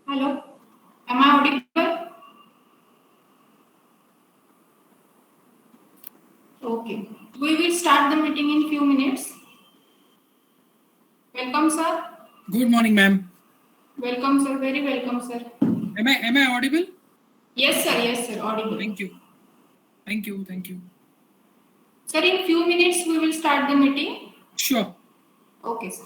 Hello, am I audible? Okay, we will start the meeting in few minutes. Welcome, sir. Good morning, ma'am. Welcome, sir. Very welcome, sir. Am I audible? Yes, sir. Yes, sir. Audible. Thank you. Thank you. Thank you. Sir, in few minutes we will start the meeting. Sure. Okay, sir.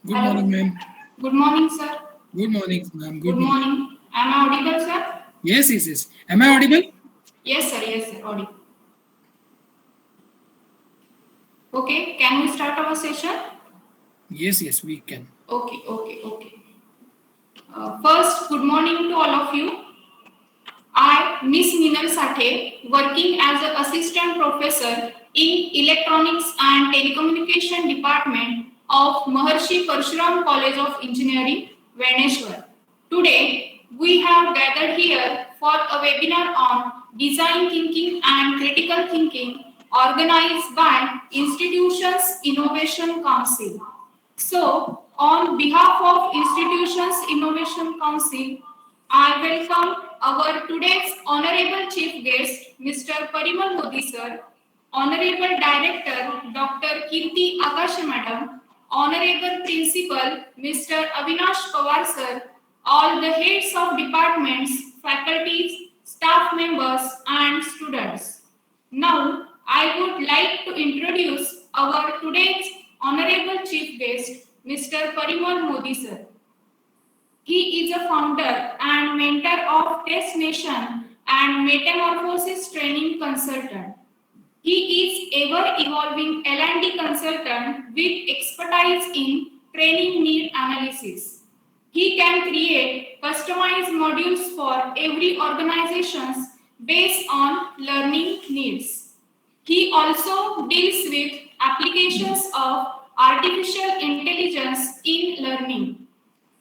Good Hello. morning, ma'am. Good morning, sir. Good morning, ma'am. Good morning. Am I audible, sir? Yes. Am I audible? Yes, sir. Yes, sir. Audible. Okay. Can we start our session? Yes, we can. Okay. First, good morning to all of you. I, Miss Minal Sathe, working as an assistant professor in Electronics and Telecommunication Department of Maharshi Parshuram College of Engineering, Velneshwar. Today, we have gathered here for a webinar on design thinking and critical thinking organized by Institutions Innovation Council. So, on behalf of Institutions Innovation Council, I welcome our today's Honorable Chief Guest, Mr. Parimal Modi Sir, Honorable Director, Dr. Kirti Akash Madam, Honorable Principal, Mr. Avinash Pawar Sir, all the heads of departments, faculties, staff members, and students. Now, I would like to introduce our today's Honorable Chief Guest, Mr. Parimal Modi Sir. He is a founder and mentor of Test Nation and Metamorphosis Training Consultant. He is ever evolving L&D consultant with expertise in training need analysis. He can create customized modules for every organization based on learning needs. He also deals with applications of artificial intelligence in learning.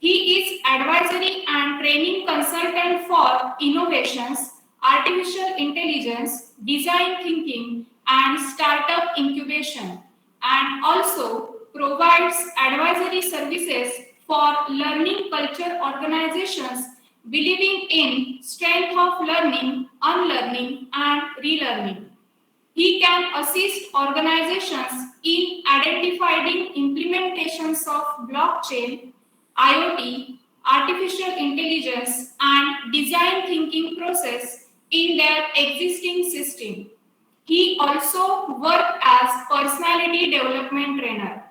He is advisory and training consultant for innovations, artificial intelligence, design thinking, and startup incubation, and also provides advisory services for learning culture organizations believing in strength of learning, unlearning, and relearning. He can assist organizations in identifying implementations of blockchain, IoT, artificial intelligence, and design thinking process in their existing system. He also worked as personality development trainer.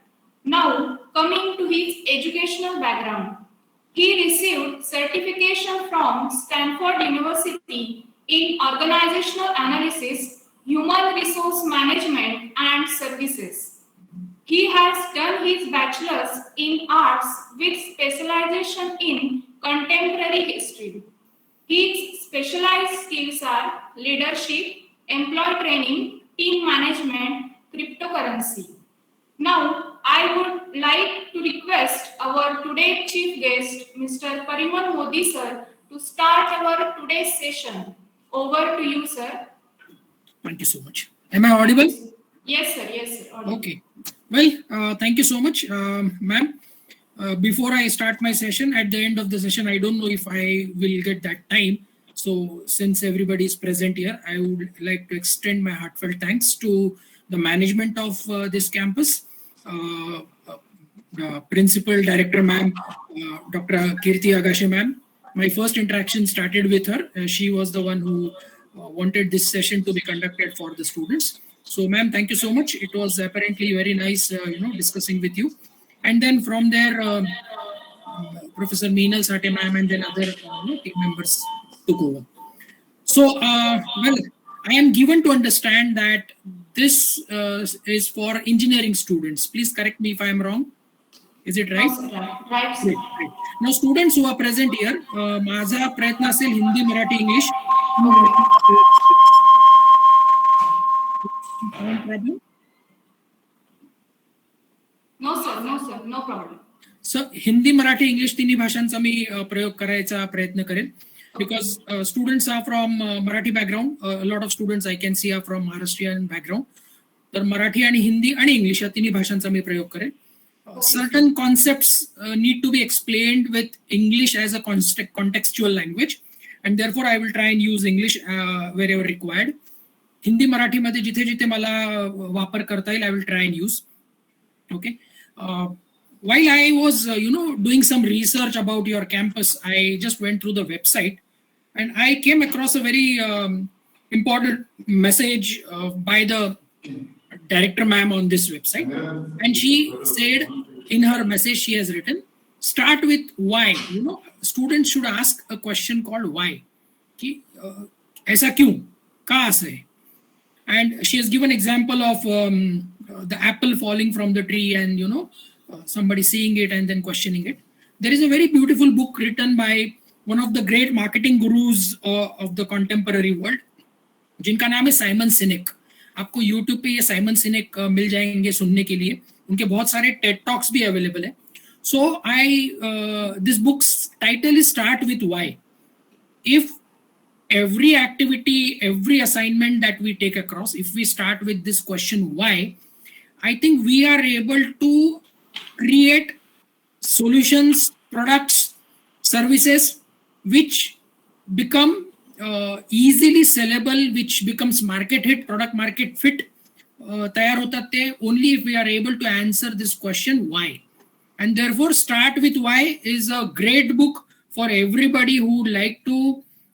Now, coming to his educational background. He received certification from Stanford University in organizational analysis, human resource management, and services. He has done his bachelor's in arts with specialization in contemporary history. His specialized skills are leadership, employee training, team management, cryptocurrency. Now, I would like to request our today's chief guest, Mr. Parimal Modi sir, to start our today's session. Over to you, sir. Thank you so much. Am I audible? Yes, sir. Audible. Okay. Well, thank you so much, ma'am. Before I start my session, at the end of the session, I don't know if I will get that time. So since everybody is present here, I would like to extend my heartfelt thanks to the management of this campus, Principal Director ma'am, Dr. Kirti Agashe ma'am. My first interaction started with her. She was the one who wanted this session to be conducted for the students. So ma'am, thank you so much. It was apparently very nice, discussing with you. And then from there, Professor Meenal Sathe ma'am and then other team members took over. So, well, I am given to understand that this is for engineering students. Please correct me if I am wrong. Is it right? Right. Great. Now, students who are present here, माझा प्रयत्न असेल Hindi, Marathi, English. No, sir. No problem. So, Hindi, Marathi, English तिन्ही भाषांचा मी प्रयोग करायचा प्रयत्न करेन. Because students are from Marathi background, a lot of students I can see are from Maharashtrian background. तर मराठी आणि हिंदी आणि इंग्लिश या तिन्ही भाषांचा मी प्रयोग करेन. Certain concepts need to be explained with English as a contextual language, and therefore I will try and use English wherever required. Hindi Marathi मध्ये जिथे जिथे मला वापर करता येईल I will try and use. Okay. While I was doing some research about your campus, I just went through the website and I came across a very important message by the director ma'am on this website, and she said in her message she has written, start with why. Students should ask a question called why. कि ऐसा क्यों, कहाँ से? And she has given example of the apple falling from the tree and somebody seeing it and then questioning it. There is a very beautiful book written by one of the great marketing gurus of the contemporary world, जिनका नाम है Simon सिनेक. आपको YouTube पे ये Simon सिनेक मिल जाएंगे सुनने के लिए. उनके बहुत सारे टेड टॉक्स भी अवेलेबल है. So this books title is start with why. If every activity, every assignment that we take across, if we start with this question why, I think we are able to create solutions, products, services which become easily sellable, which becomes market hit, product market fit तैयार होतात ते only if we are able to answer this question why. And therefore start with why is a great book for everybody who would like to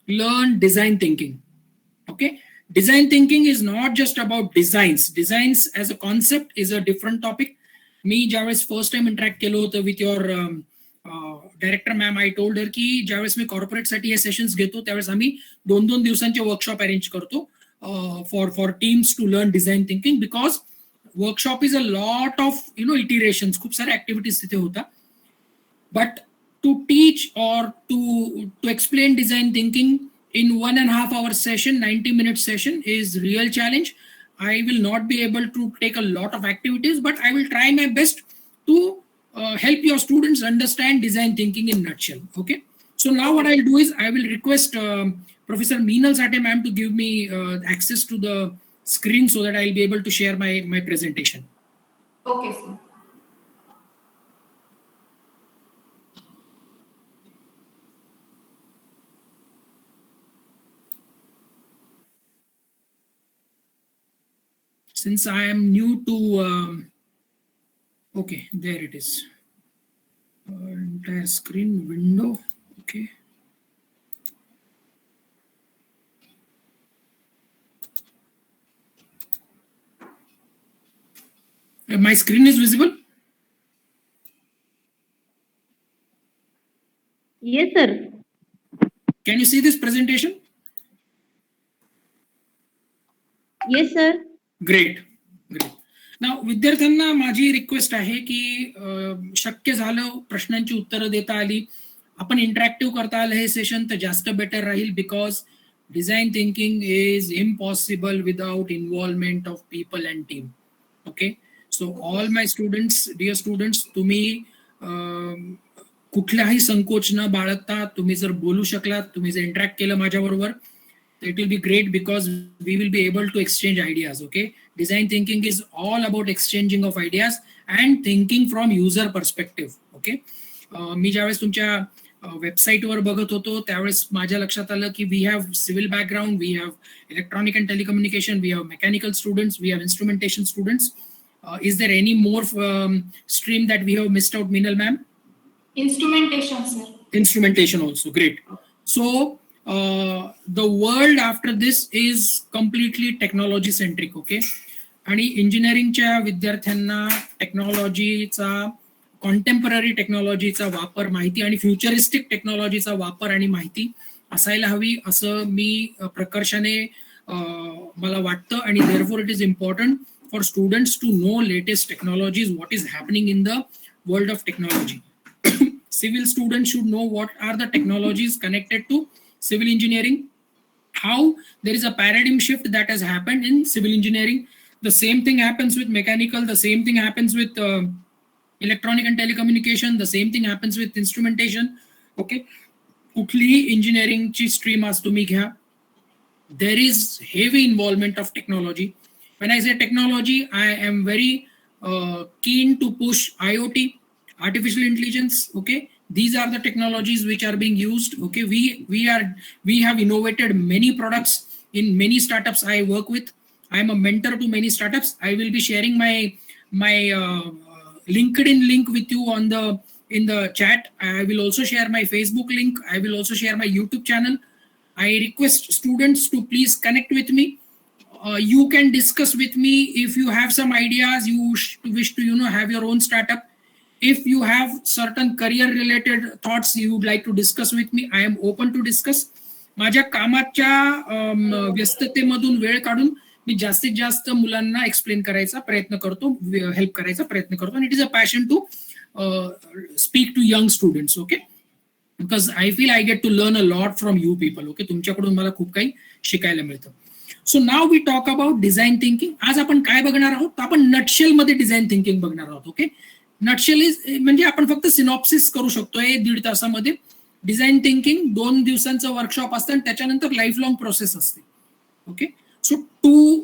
learn design thinking. Okay, design thinking is not just about designs. Designs as a concept is a different topic. मी ज्यावेळेस first time interact केलं होतं with your director ma'am, I told her की ज्यावेळेस मी कॉर्पोरेटसाठी हे sessions घेतो त्यावेळेस आम्ही 2-2 दिवसांचे workshop arrange करतो for teams to learn design thinking, because workshop is a lot of iterations, खूप साऱ्या ऍक्टिव्हिटीज तिथे होता. But to teach or to explain design thinking in 1.5 hour session, 90-minute session is real challenge. I will not be able to take a lot of activities, but I will try my best to help your students understand design thinking in nutshell. Okay, so now what I'll do is I will request Professor Meenal Sate ma'am to give me access to the screen so that I'll be able to share my presentation. Okay, sir. Since I am new to, okay, there it is. Entire screen window. Okay. My screen is visible? Yes, sir. Can you see this presentation? Yes, sir. Great great. Now विद्यार्थ्यांना माझी request आहे की शक्य झालं प्रश्नांची उत्तरं देता आली, आपण इंटरॅक्टिव्ह करता आलं हे सेशन तर जास्त better Raheel, because design thinking is impossible without involvement of people and team. Okay, so all my students, dear students, तुम्ही कुठलाही संकोच न बाळगता तुम्ही जर बोलू शकलात, तुम्ही जर इंटरॅक्ट केलं माझ्याबरोबर, it will be great because we will be able to exchange ideas. Okay, design thinking is all about exchanging of ideas and thinking from user perspective. Okay, मी ज्यावेळेस तुमच्या वेबसाईटवर बघत होतो त्यावेळेस माझ्या लक्षात आलं की we have civil background, we have electronic and telecommunication, we have mechanical students, we have instrumentation students. Is there any more stream that we have missed out, Meenal ma'am? Instrumentation, sir. Instrumentation also, great. So the world after this is completely technology centric. Okay, आणि इंजिनिअरिंगच्या विद्यार्थ्यांना टेक्नॉलॉजीचा, contemporary टेक्नॉलॉजीचा वापर माहिती आणि futuristic टेक्नॉलॉजीचा वापर आणि माहिती असायला हवी असं मी प्रकर्षाने मला वाटतं. आणि therefore it is important for students to know latest technologies, what is happening in the world of technology. Civil students should know what are the technologies connected to civil engineering, how there is a paradigm shift that has happened in civil engineering. The same thing happens with mechanical, the same thing happens with electronic and telecommunication, the same thing happens with instrumentation. Okay, कुठलीही engineering ची stream आज तुम्ही घ्या, there is heavy involvement of technology. When I say technology, I am very keen to push IoT, artificial intelligence. Okay, these are the technologies which are being used. Okay, we have innovated many products in many startups I work with. I am a mentor to many startups. I will be sharing my LinkedIn link with you in the chat. I will also share my Facebook link. I will also share my YouTube channel. I request students to please connect with me. You can discuss with me if you have some ideas, you wish to have your own startup. If you have certain career related thoughts you would like to discuss with me, I am open to discuss. माझ्या कामाच्या व्यस्ततेमधून वेळ काढून मी जास्तीत जास्त मुलांना explain करायचा प्रयत्न करतो, हेल्प करायचा प्रयत्न करतो. आणि it is a passion to speak to young students. Okay, because I feel I get to learn a lot from you people. Okay, तुमच्याकडून मला खूप काही शिकायला मिळतं. So now we talk about design thinking. आज आपण काय बघणार आहोत? आपण नटशेल मध्ये डिझाईन थिंकिंग बघणार आहोत. ओके, नटशेल इज म्हणजे आपण फक्त सिनॉप्सिस करू शकतोय 1.5 तासामध्ये. डिझाईन थिंकिंग 2 दिवसांचं वर्कशॉप असतं आणि त्याच्यानंतर लाईफ लॉंग प्रोसेस असते. Okay, so to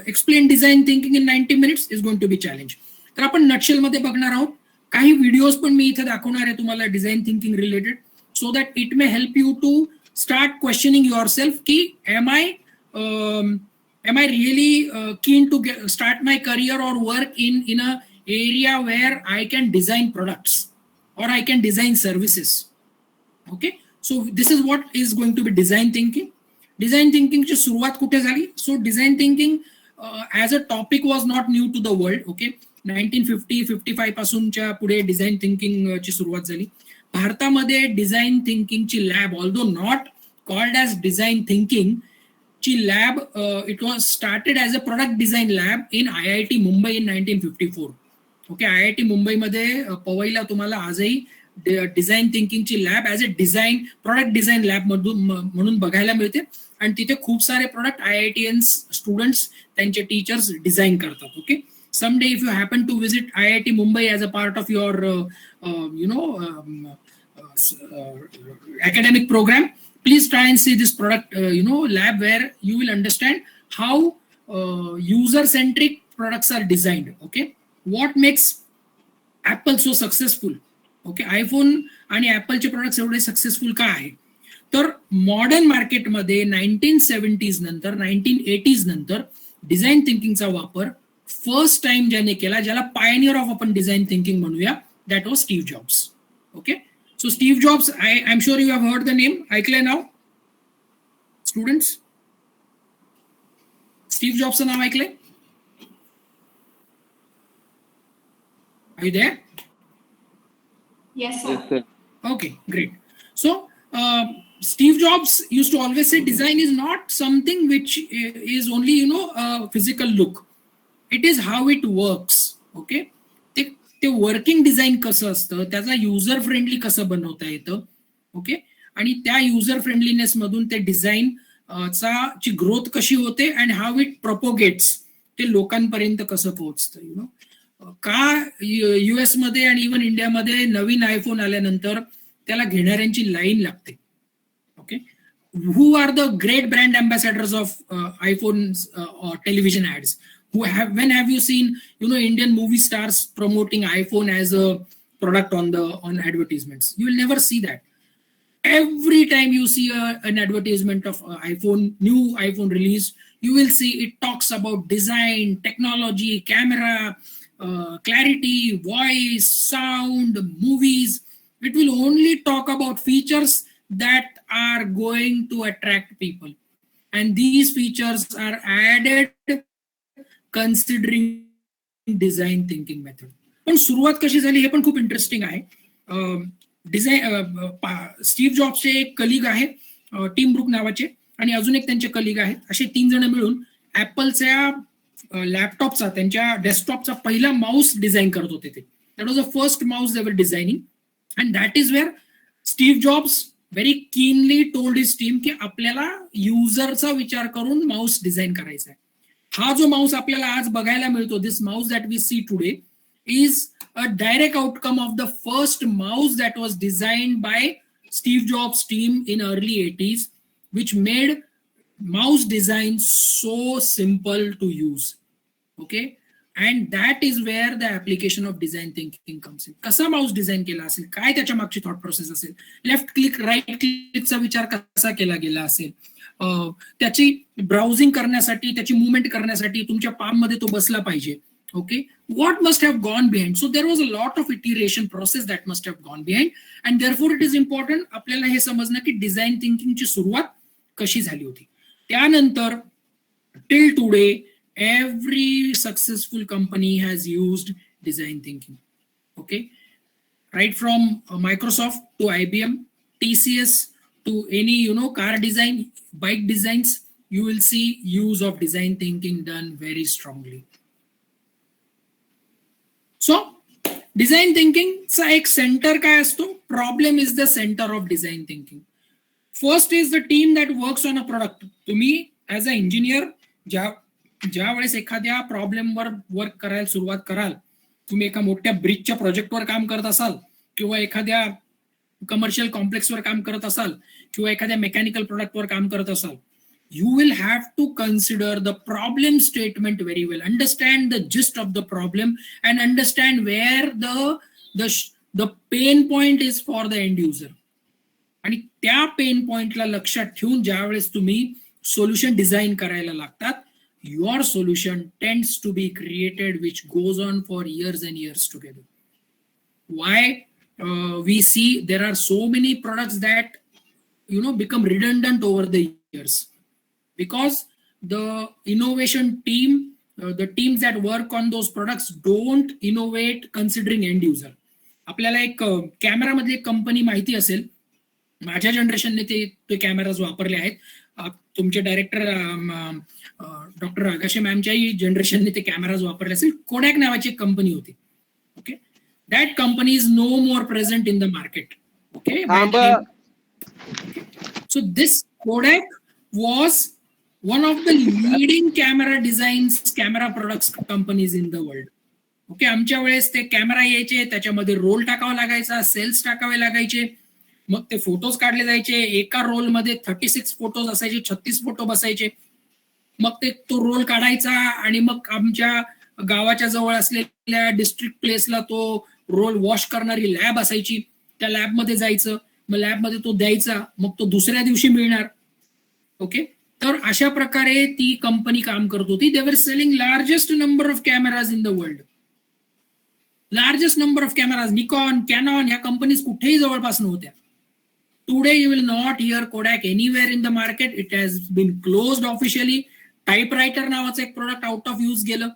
explain design thinking in 90 minutes is going to be challenge. तर आपण नटशेल मध्ये बघणार आहोत. काही व्हिडिओज पण मी इथे दाखवणार आहे तुम्हाला design thinking related, so that it may help you to start questioning yourself ki am I really keen to start my career or work in a area where I can design products or I can design services. Okay, so this is what is going to be design thinking. Design thinking ची सुरुवात कुठे झाली? So design thinking as a topic was not new to the world. Okay, 1950-55 पासूनच्या पुढे design thinking ची सुरुवात झाली. भारतामध्ये design थिंकिंगची lab, although not called as design thinking ची lab, it was started as a product design lab in IIT Mumbai in 1954. Okay, IIT मुंबईमध्ये पवईला तुम्हाला आजही डिझाईन थिंकिंगची lab as a design product design lab म्हणून बघायला मिळते. आणि तिथे खूप सारे प्रोडक्ट IITians स्टुडंट्स त्यांचे टीचर्स डिझाईन करतात. Okay, someday if you happen to visit IIT Mumbai as a part of your academic program, please try and see this product lab where you will understand how user centric products are designed. Okay, what makes Apple so successful? Okay, iPhone आणि Appleचे products एवढे successful का आहे? तर modern मार्केटमध्ये 1970s नंतर 1980s नंतर design थिंकिंगचा वापर फर्स्ट टाइम ज्याने केला, ज्याला पायनियर ऑफ आपण डिझाईन थिंकिंग म्हणूया, that was Steve Jobs. Okay, so Steve Jobs, I am sure you have heard the name. ऐकलंय नाव स्टुडंट्स? स्टीव्ह जॉब्सचं नाव ऐकलंय? Are you there? Yes, sir. Okay, great. So Steve Jobs used to always say design is not something which is only a physical look. It is how it works. Okay, ते working design कसं असतं, त्याचा user friendly कसं बनवता येतं. Okay, आणि त्या user friendliness मधून ते डिझाईन ची ग्रोथ कशी होते अँड हाऊ इट प्रपोगेट्स, ते लोकांपर्यंत कसं पोहोचतं. का US मध्ये आणि इव्हन इंडियामध्ये नवीन आयफोन आल्यानंतर त्याला घेणाऱ्यांची लाईन लागते. Okay, who are the great brand ambassadors of iPhone television ads? When have you seen Indian movie stars promoting iPhone as a product on advertisements? You will never see that. Every time you see an advertisement of iPhone, new iPhone release, you will see it talks about design, technology, camera, clarity, voice, sound, movies. It will only talk about features that are going to attract people, and these features are added considering design thinking method. पण सुरुवात कशी झाली हे पण खूप interesting आहे. Steve जॉब्सचे एक colleague आहे Tim book नावाचे, आणि अजून एक त्यांचे कलिग आहेत. असे 3 जण मिळून ऍपलच्या लॅपटॉपचा, त्यांच्या डेस्कटॉपचा पहिला माऊस डिझाईन करत होते. ते that was the first Mouse they were designing, and that is wear Steve jobs very keenly told his team की आपल्याला युजरचा विचार करून माऊस डिझाईन करायचा आहे. हा जो माऊस आपल्याला आज बघायला मिळतो, this mouse that we see today is a direct outcome of the first mouse that was designed by Steve Jobs team in early 80s, which made mouse design so simple to use. Okay, and that is where the application of design thinking comes in. कसा mouse design केला असेल, काय त्याच्या मागची thought process असेल, left click right क्लिकचा विचार कसा केला गेला असेल, त्याची ब्राउझिंग करण्यासाठी, त्याची मुवमेंट करण्यासाठी तुमच्या पाम मध्ये तो बसला पाहिजे. Okay, what must have gone behind. So there was a lot of iteration process that must have gone behind, and therefore it is important आपल्याला हे समजणं की डिझाईन थिंकिंगची सुरुवात कशी झाली होती. त्यानंतर till today every successful company has used design thinking. Okay, right from Microsoft to IBM, TCS to any car design, bike designs, you will see use of design thinking done very strongly. So design थिंकिंगचा एक centre काय असतो? Problem is the centre of design thinking. First is the team that works on a product. तुम्ही as a engineer ज्या वेळेस एखाद्या प्रॉब्लेमवर work करायला सुरुवात कराल, तुम्ही एका मोठ्या ब्रिजच्या प्रोजेक्टवर काम करत असाल किंवा एखाद्या कमर्शियल कॉम्प्लेक्सवर काम करत असाल किंवा एखाद्या मेकॅनिकल प्रोडक्टवर काम करत असाल, you will have to consider the problem statement very well, understand the gist of the problem and understand where the pain point is for the end user. आणि त्या पेन पॉइंटला लक्षात ठेवून ज्यावेळेस तुम्ही सोल्युशन डिझाईन करायला लागतात, your solution tends to be created which goes on for years and years together. Why we see there are so many products that become redundant over the years? Because the innovation team, the teams that work on those products don't innovate considering end user. आपल्याला एक कॅमेरामधली company माहिती असेल, माझ्या जनरेशनने ते cameras वापरले आहेत. तुमचे director doctor आकाशे मॅमच्याही जनरेशनने ते कॅमेराज वापरले असेल. कोडॅक नावाची एक कंपनी होती. Okay, that company is no more present in the market. Okay, so this Kodak was one of the leading camera designs, camera products companies in the world. Okay, आमच्या वेळेस ते camera यायचे, त्याच्यामध्ये role टाकावा लागायचा, sales टाकावे लागायचे, मग ते फोटोज काढले जायचे. एका रोलमध्ये 36 फोटोज असायचे, 36 फोटो बसायचे. मग ते तो रोल काढायचा आणि मग आमच्या गावाच्या जवळ असलेल्या डिस्ट्रिक्ट प्लेसला तो रोल वॉश करणारी लॅब असायची. त्या लॅबमध्ये जायचं, मग लॅबमध्ये तो द्यायचा, मग तो दुसऱ्या दिवशी मिळणार. ओके, तर अशा प्रकारे ती कंपनी काम करत होती. They were selling largest number of cameras in the world. Largest number of cameras. Nikon, Canon ह्या कंपनीज कुठेही जवळपास नव्हत्या. Today you will not hear Kodak anywhere in the market. It has been closed officially. Typewriter नावाचं एक product out of use गेलं.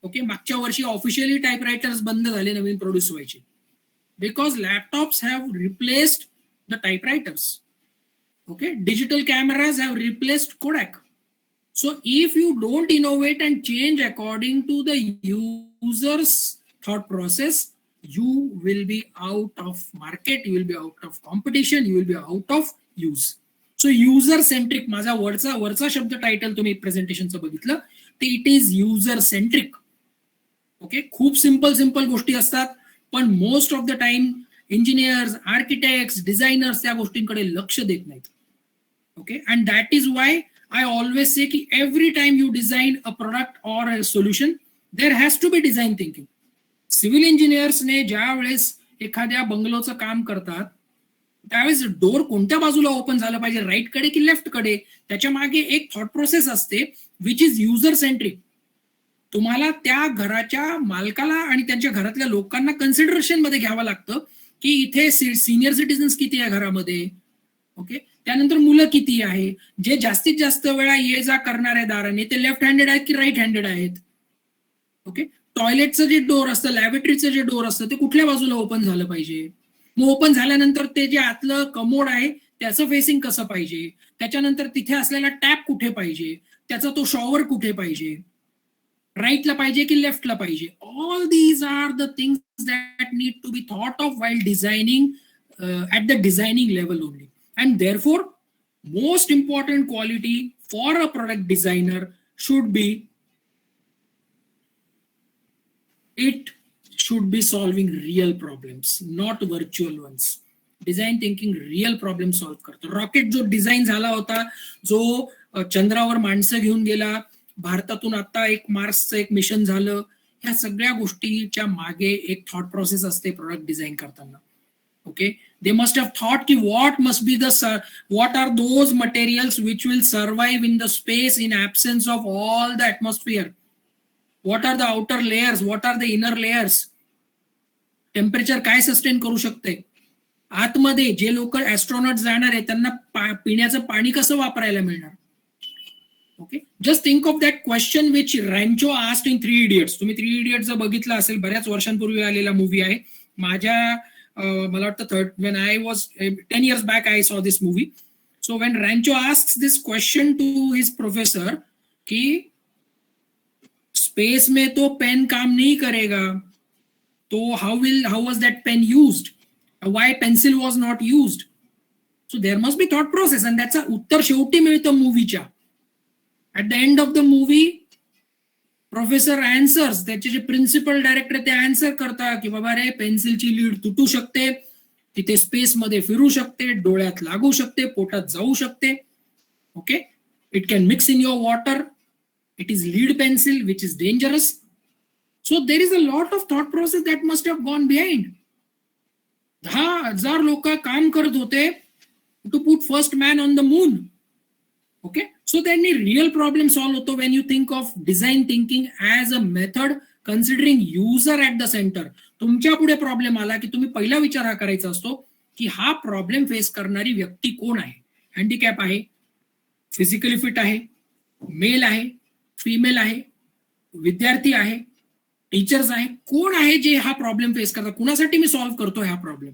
Okay, मागच्या वर्षी officially typewriters बंद झाले नवीन प्रोड्यूस व्हायचे, because laptops have replaced the typewriters. Okay, digital cameras have replaced Kodak. So if you don't innovate and change according to the user's thought process, you will be out of market, you will be out of competition, you will be out of use. So user centric, माझा वरचा शब्द title तुम्ही प्रेझेंटेशनचं बघितलं ते it is user centric. Okay, खूप simple गोष्टी असतात, पण most of the time engineers, architects, designers त्या गोष्टींकडे लक्ष देत नाहीत. Okay, and that is why I always say कि every time you design a product or a solution, there has to be design thinking. Civil engineers ने ज्या वेळेस एखाद्या बंगलोचं काम करतात, त्यावेळेस डोर कोणत्या बाजूला ओपन झालं पाहिजे, राईट कडे की लेफ्ट कडे, त्याच्या मागे एक थॉट प्रोसेस असते विच इज युजर सेंट्रिक. तुम्हाला त्या घराच्या मालकाला आणि त्यांच्या घरातल्या लोकांना कन्सिडरेशन मध्ये घ्यावं लागतं की इथे सिनियर सिटीजन्स किती आहे घरामध्ये. ओके, त्यानंतर मुलं किती आहे, जे जास्तीत जास्त वेळा ये जा करणाऱ्या दाराने ते लेफ्ट हँडेड आहेत की राईट हँडेड आहेत. ओके, टॉयलेटचं जे डोर असतं, लॅबोरेटरीचं जे डोर असतं ते कुठल्या बाजूला ओपन झालं पाहिजे. मग ओपन झाल्यानंतर ते जे आतलं कमोड आहे त्याचं फेसिंग कसं पाहिजे, त्याच्यानंतर तिथे असलेला टॅप कुठे पाहिजे, त्याचा तो शॉवर कुठे पाहिजे, राईटला पाहिजे की लेफ्टला पाहिजे. All these are the things that need to be thought of while designing at the designing level only. And therefore, most important quality for a product designer should be it should be solving real problems, not virtual ones. Design thinking real problem solve करतो. Rocket जो design झाला होता, जो चंद्रावर माणसं घेऊन गेला, भारतातून आता एक मार्सचं एक मिशन झालं, ह्या सगळ्या गोष्टीच्या मागे एक थॉट प्रोसेस असते प्रोडक्ट डिझाईन करताना. Okay, they must have thought ki what are those materials which will survive in the space in absence of all the atmosphere. What are the outer layers, what are the inner layers, temperature काय sustain करू शकते, आतमध्ये जे लोक ऍस्ट्रॉनॉट जाणार आहे त्यांना पिण्याचं पाणी कसं वापरायला मिळणार. Okay, just think of that question which Rancho asked in 3 idiots. तुम्ही 3 इडियट्स जर बघितलं असेल, बऱ्याच वर्षांपूर्वी आलेला मूवी आहे. माझ्या मला वाटतं when I was 10 years back I saw this movie. So when Rancho asks this question to his professor कि स्पेस में तो पेन काम नहीं करेगा, तो how was that pen used? Why pencil was not used? So there must be thought process, and that's उत्तर शेवटी मिळतं मूवीच्या. At the end of the movie, professor answers, त्याचे जे प्रिन्सिपल डायरेक्टर ते आन्सर करतात की बाबा रे, पेन्सिलची लीड तुटू शकते, तिथे स्पेस मध्ये फिरू शकते, डोळ्यात लागू शकते, पोटात जाऊ शकते. Okay, it can mix in your water, it is lead pencil which is dangerous. So there is a lot of thought process that must have gone behind. 10,000 लोक काम करत होते to put first man on the moon. Okay, so त्यांनी real problem solve होतो when you think of design thinking as a method considering user at the centre. तुमच्या पुढे problem आला की तुम्ही पहिला विचार हा करायचा असतो की हा प्रॉब्लेम फेस करणारी व्यक्ती कोण आहे. हँडिकॅप आहे, फिजिकली फिट आहे, मेल आहे, फिमेल आहे, विद्यार्थी आहे, टीचर्स आहे, कोण आहे जे हा प्रॉब्लेम फेस करतात, कुणासाठी मी सॉल्व्ह करतोय हा प्रॉब्लेम.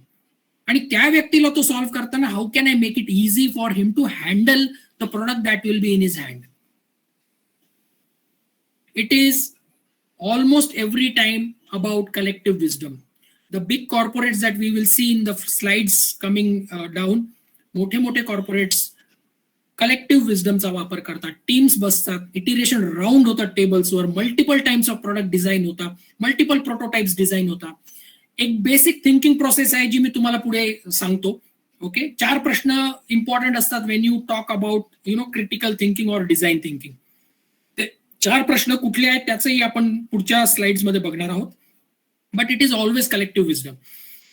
आणि त्या व्यक्तीला तो सॉल्व्ह करताना how can I make it easy for him to handle the product that will be in his hand. It is almost every time about collective wisdom. The big corporates that we will see in the slides coming down, मोठे corporates collective wisdom चा वापर करतात. Teams बसतात, iteration round होतात टेबल्सवर, multiple times of product design होता, multiple prototypes design होता. एक बेसिक थिंकिंग प्रोसेस आहे जी मी तुम्हाला पुढे सांगतो. ओके, 4 प्रश्न इम्पॉर्टंट असतात when you talk about critical thinking और डिझाईन थिंकिंग. ते 4 प्रश्न कुठले आहेत त्याचंही आपण पुढच्या स्लाइड्स मध्ये बघणार आहोत. But it is always collective wisdom.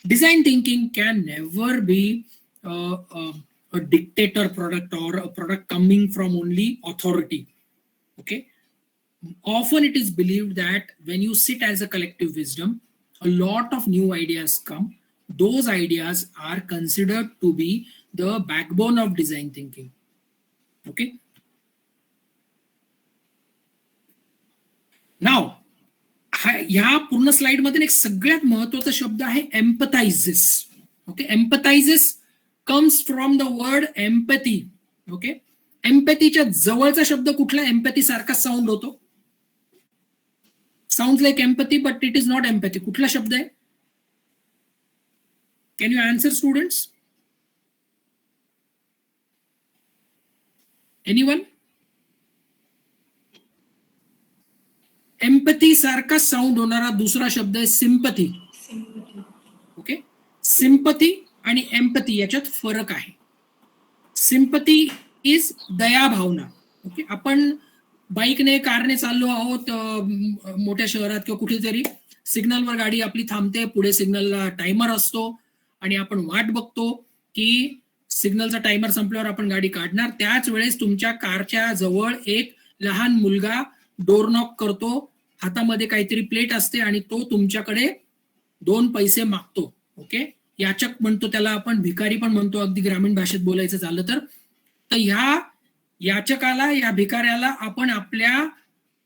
Design thinking can never B a dictator product or a product coming from only authority. Okay, often it is believed that when you sit as a collective wisdom, a lot of new ideas come. Those ideas are considered to be the backbone of design thinking. Okay, now ह्या पूर्ण slide मध्ये एक सगळ्यात महत्वाचा शब्द आहे empathise. Okay, empathise comes from the word empathy. Okay, एम्पॅथीच्या जवळचा शब्द कुठला? एम्पॅथी सारखा साऊंड होतो, sound like empathy but it is not empathy. कुठला शब्द आहे? Can you answer students? Anyone? Empathy सारखा साऊंड होणारा दुसरा शब्द आहे सिंपथी. ओके, सिंपथी आणि एम्पथी याच्यात फरक आहे. सिंपथी इज दया भावना. ओके, आपण बाईकने कारने चाललो आहोत मोठ्या शहरात किंवा कुठेतरी, सिग्नलवर गाडी आपली थांबते, पुढे सिग्नलला टायमर असतो आणि आपण वाट बघतो की सिग्नलचा टायमर संपल्यावर आपण गाडी काढणार. त्याच वेळेस तुमच्या कारच्या जवळ एक लहान मुलगा डोर नॉक करतो, हातामध्ये काहीतरी प्लेट असते आणि तो तुमच्याकडे 2 पैसे मागतो. ओके, याचक म्हणतो त्याला आपण, भिकारी पण म्हणतो अगदी ग्रामीण भाषेत बोलायचं झालं तर. ह्या याचकाला, या भिकाऱ्याला आपण आपल्या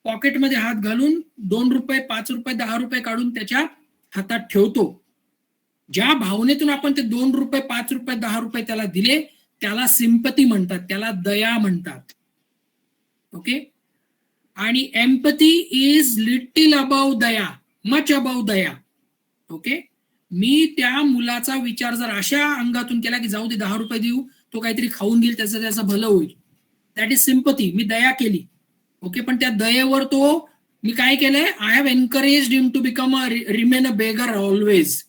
पॉकेटमध्ये हात घालून 2 रुपये, 5 रुपये, 10 रुपये काढून त्याच्या हातात ठेवतो. ज्या भावनेतून आपण ते 2 रुपये, 5 रुपये, 10 रुपये त्याला दिले त्याला सिंपथी म्हणतात, त्याला दया म्हणतात. ओके, आणि एम्पथी इज लिटिल अबाव दया, मच अबाव दया. ओके, मी त्या मुलाचा विचार जर अशा अंगातून केला की जाऊ दे 10 रुपये देऊ, तो काहीतरी खाऊन घेईल, त्याचं भलं होईल, दॅट इज सिंपथी. मी दया केली. ओके, पण त्या दयेवर तो मी काय केलंय, I have encouraged him to become remain a beggar always.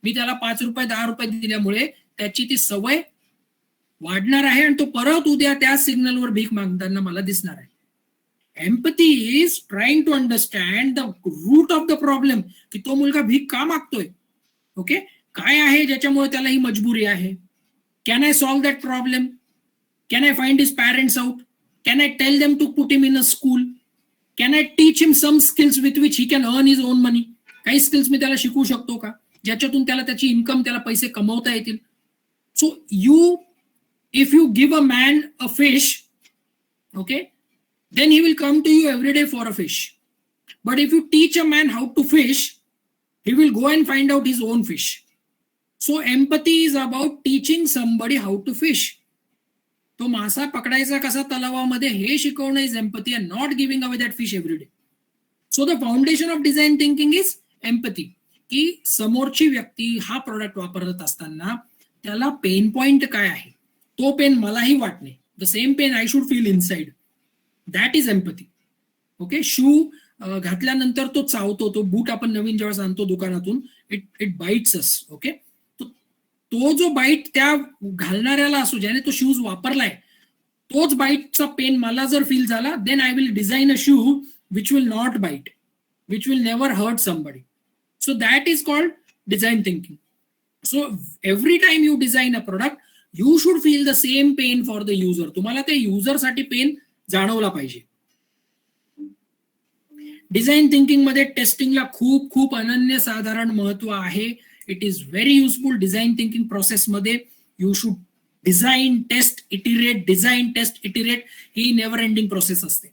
मी त्याला 5 रुपये 10 रुपये दिल्यामुळे त्याची ती सवय वाढणार आहे आणि तो परत उद्या त्या सिग्नलवर भीक मागताना मला दिसणार आहे. Empathy is trying to understand the root of the problem, की तो मुलगा भीक का मागतोय. ओके, काय आहे ज्याच्यामुळे त्याला ही मजबुरी आहे. Can I solve that problem? Can I find his parents out? Can I tell them to put him in a school? Can I teach him some skills with which he can earn his own money? काही skills मी त्याला शिकवू शकतो का ज्याच्यातून त्याला त्याची income, त्याला पैसे कमवता येतील. So if you give a man a fish, okay, then he will come to you every day for a fish. But if you teach a man how to fish, he will go and find out his own fish. So empathy is about teaching somebody how to fish. तो मासा पकडायचा कसा तलावामध्ये हे शिकवणं is empathy and not giving away that fish every day. So the foundation of design thinking is empathy, की समोरची व्यक्ती हा product वापरत असताना त्याला पेन पॉइंट काय आहे, तो पेन मलाही वाटणे, the same pain I should feel inside, that is empathy. Okay, shoe घातल्यानंतर तो चावतो, तो बूट आपण नवीन जेव्हा आणतो दुकानातून, इट बाईट्स अस. ओके, तो जो बाईट त्या घालणाऱ्याला असो, ज्याने तो शूज वापरलाय, तोच बाईटचा पेन मला जर फील झाला, then I will design a shoe which will not bite, which will never hurt somebody. So that is called design thinking. So every time you design a product, you should feel the same pain for the user. तुम्हाला त्या युजरसाठी pen जाणवला पाहिजे. Design thinking मध्ये टेस्टिंगला खूप खूप अनन्यसाधारण महत्व आहे. It is very useful. Design thinking प्रोसेसमध्ये you should design, test, iterate, design, test, iterate, ही नेव्हर एंडिंग प्रोसेस असते.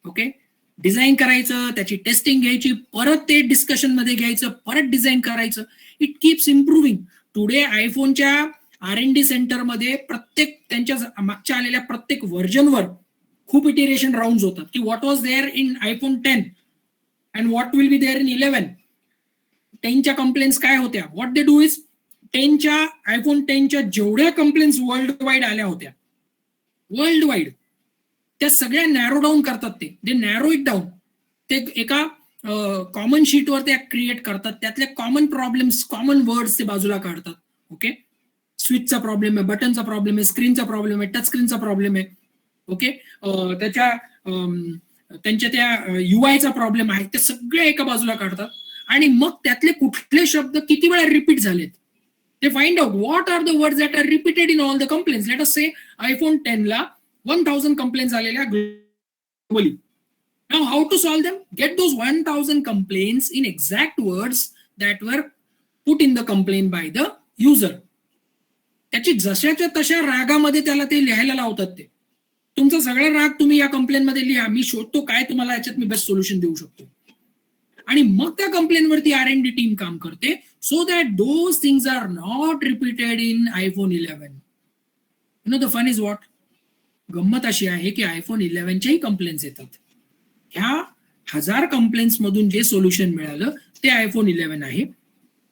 ओके, डिझाईन करायचं, त्याची टेस्टिंग घ्यायची, परत ते डिस्कशन मध्ये घ्यायचं, परत डिझाईन करायचं. It keeps improving. टुडे आयफोनच्या R&D सेंटरमध्ये प्रत्येक त्यांच्या मागच्या आलेल्या प्रत्येक व्हर्जनवर खूप इटिरेशन राऊंड होतात, की what was there in iPhone 10 and what will be there in 11. 10च्या कंप्लेंट्स काय होत्या, what they do is iPhone 10च्या जेवढ्या कंप्लेंट्स वर्ल्ड वाईड आल्या होत्या, वर्ल्ड वाईड, त्या सगळ्या नॅरो डाऊन करतात. ते नॅरो इट डाऊन. ते एका कॉमन शीटवर ते क्रिएट करतात, त्यातल्या कॉमन प्रॉब्लेम्स, कॉमन वर्ड्स ते बाजूला काढतात. ओके, स्विचचा प्रॉब्लेम आहे, बटनचा प्रॉब्लेम आहे, स्क्रीनचा प्रॉब्लेम आहे, टच स्क्रीनचा प्रॉब्लेम आहे. ओके, त्यांच्या त्या UI चा प्रॉब्लेम आहे, ते सगळे एका बाजूला काढतात. आणि मग त्यातले कुठले शब्द किती वेळा रिपीट झालेत ते find out. What are the words that are repeated in all the complaints. Let us say iPhone 10 ला 1000 कंप्लेंट्स आलेल्या globally. Now how to solve them? Get those 1000 complaints in exact words that were put in the complaint by the user. त्याची जशाच्या तशा रागामध्ये त्याला ते लिहायला लावतात. ते तुमचा सगळा राग तुम्ही या कंप्लेंटमध्ये लिहा, मी शोधतो काय तुम्हाला याच्यात मी बेस्ट सोल्युशन देऊ शकतो. आणि मग त्या कंप्लेंटवरती R&D टीम काम करते, so that those things are not repeated in iPhone 11. You know the fun is what? गंमत अशी आहे की आयफोन 11च्याही कंप्लेंट्स येतात. ह्या 1000 कंप्लेंट्स मधून जे सोल्युशन मिळालं ते आयफोन 11 आहे.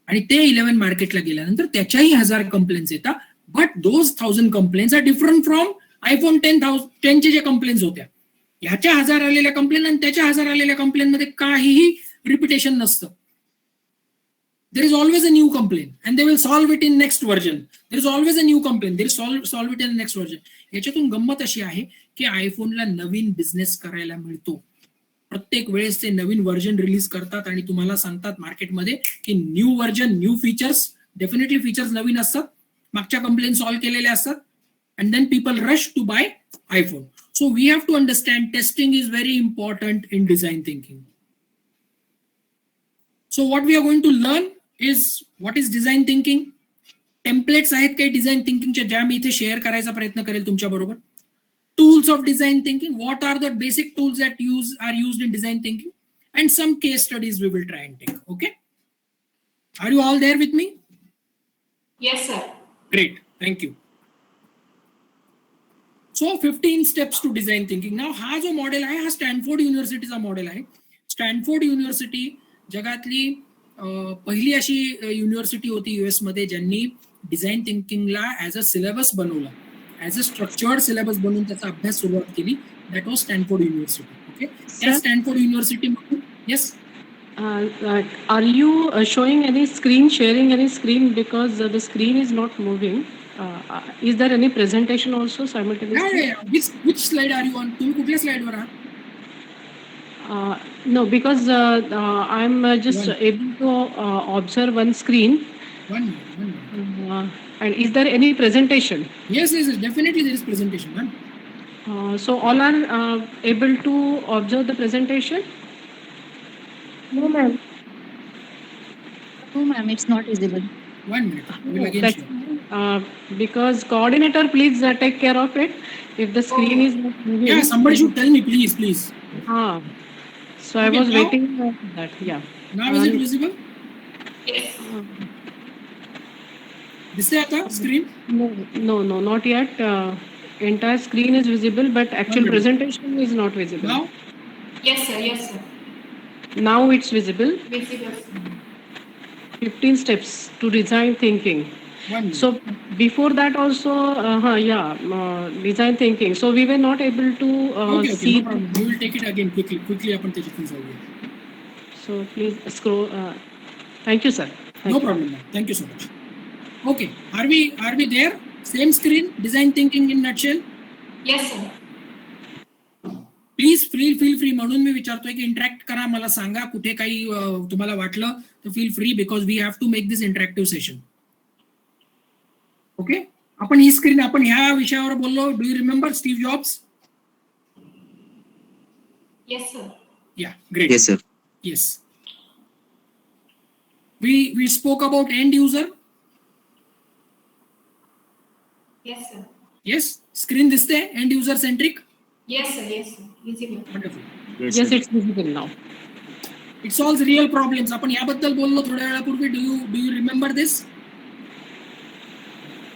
आणि ते 11 मार्केटला गेल्यानंतर त्याच्याही 1000 कंप्लेंट्स येतात. But those 1000 complaints are different from iPhone 10चे जे कंप्लेंट्स होत्या. ह्याच्या 1000 आलेल्या कंप्लेंट आणि त्याच्या 1000 आलेल्या कंप्लेंट मध्ये काहीही रिपिटेशन नसतं. There is always a new complaint and they will solve it in next version. There is always a new complaint, there solve it in next version. याच्यातून गंमत अशी आहे की आयफोनला नवीन बिझनेस करायला मिळतो. प्रत्येक वेळेस ते नवीन व्हर्जन रिलीज करतात आणि तुम्हाला सांगतात मार्केटमध्ये की new version, new features. Definitely features नवीन असतात, मागच्या कंप्लेंट सॉल्व्ह केलेल्या असतात. And then people rush to buy iPhone. So we have to understand testing is very important in design thinking. So what we are going to learn is what is design thinking. Templates आहेत काही design थिंकिंगच्या, ज्या मी इथे share करायचा प्रयत्न करेल तुमच्या बरोबर. Tools of design thinking. What are the basic tools that are used in design thinking? And some case studies we will try and take. Okay. Are you all there with me? Yes, sir. Great. Thank you. So 15 steps to design thinking. नाव हा जो model आहे हा Stanford युनिव्हर्सिटीचा model आहे. Stanford university जगातली पहिली अशी युनिव्हर्सिटी होती US मध्ये ज्यांनी डिझाईन थिंकिंगला ऍज अ सिलेबस बनवला, ऍज अ स्ट्रक्चर्ड सिलेबस बनवून त्याचा अभ्यास सुरुवात केली. That was Stanford university. Okay, त्या स्टॅनफोर्ड युनिव्हर्सिटीमध्ये. Yes, are you showing any screen, sharing any screen, because the screen is not moving? Is there any presentation also simultaneously? Yeah. Which slide are you on? तुम्ही कुठल्या स्लाइडवर आहात? No, because I'm just able to observe one screen. One. And is there any presentation? Yes, definitely there is presentation. So all are able to observe the presentation? No, ma'am. No, ma'am, it's not visible. 1 minute. We will again share. Because coordinator, please take care of it. If the screen is not moving. Yeah, somebody should tell me, please. Ah, so I Okay, was now- waiting for that. Yeah. Now is it visible? Yes. This is screen? No, not yet. Entire screen is visible, but actual minute. presentation is not visible. Now? Yes, sir. Yes, sir. Now it's visible. Visible, sir. 15 steps to design thinking. 1 minute. So before that also, design thinking. So we were not able to okay, see. no problem. We will take it again quickly. Quickly आपण त्याच्यातून जाऊया. So please scroll. Thank you, sir. Thank No you. problem, ma'am. Thank you so much. Okay, are we there? Same screen, design thinking in nutshell. Yes, sir. Please feel free म्हणून मी विचारतोय की interact करा, मला सांगा कुठे काही तुम्हाला वाटलं तर feel free, because we have to make this interactive session. Okay, आपण ही स्क्रीन आपण ह्या विषयावर बोललो. Do you remember Steve Jobs? Yes, sir. Yeah, great. Yes, sir. Yes. We spoke about end user. Yes, sir. Yes, screen दिसते end user centric. Yes, sir. Yes, sir. Visible. Wonderful. Yes, Yes, sir. it's visible now. It solves real problems. आपण याबद्दल बोललो थोड्या वेळापूर्वी. Do you remember this?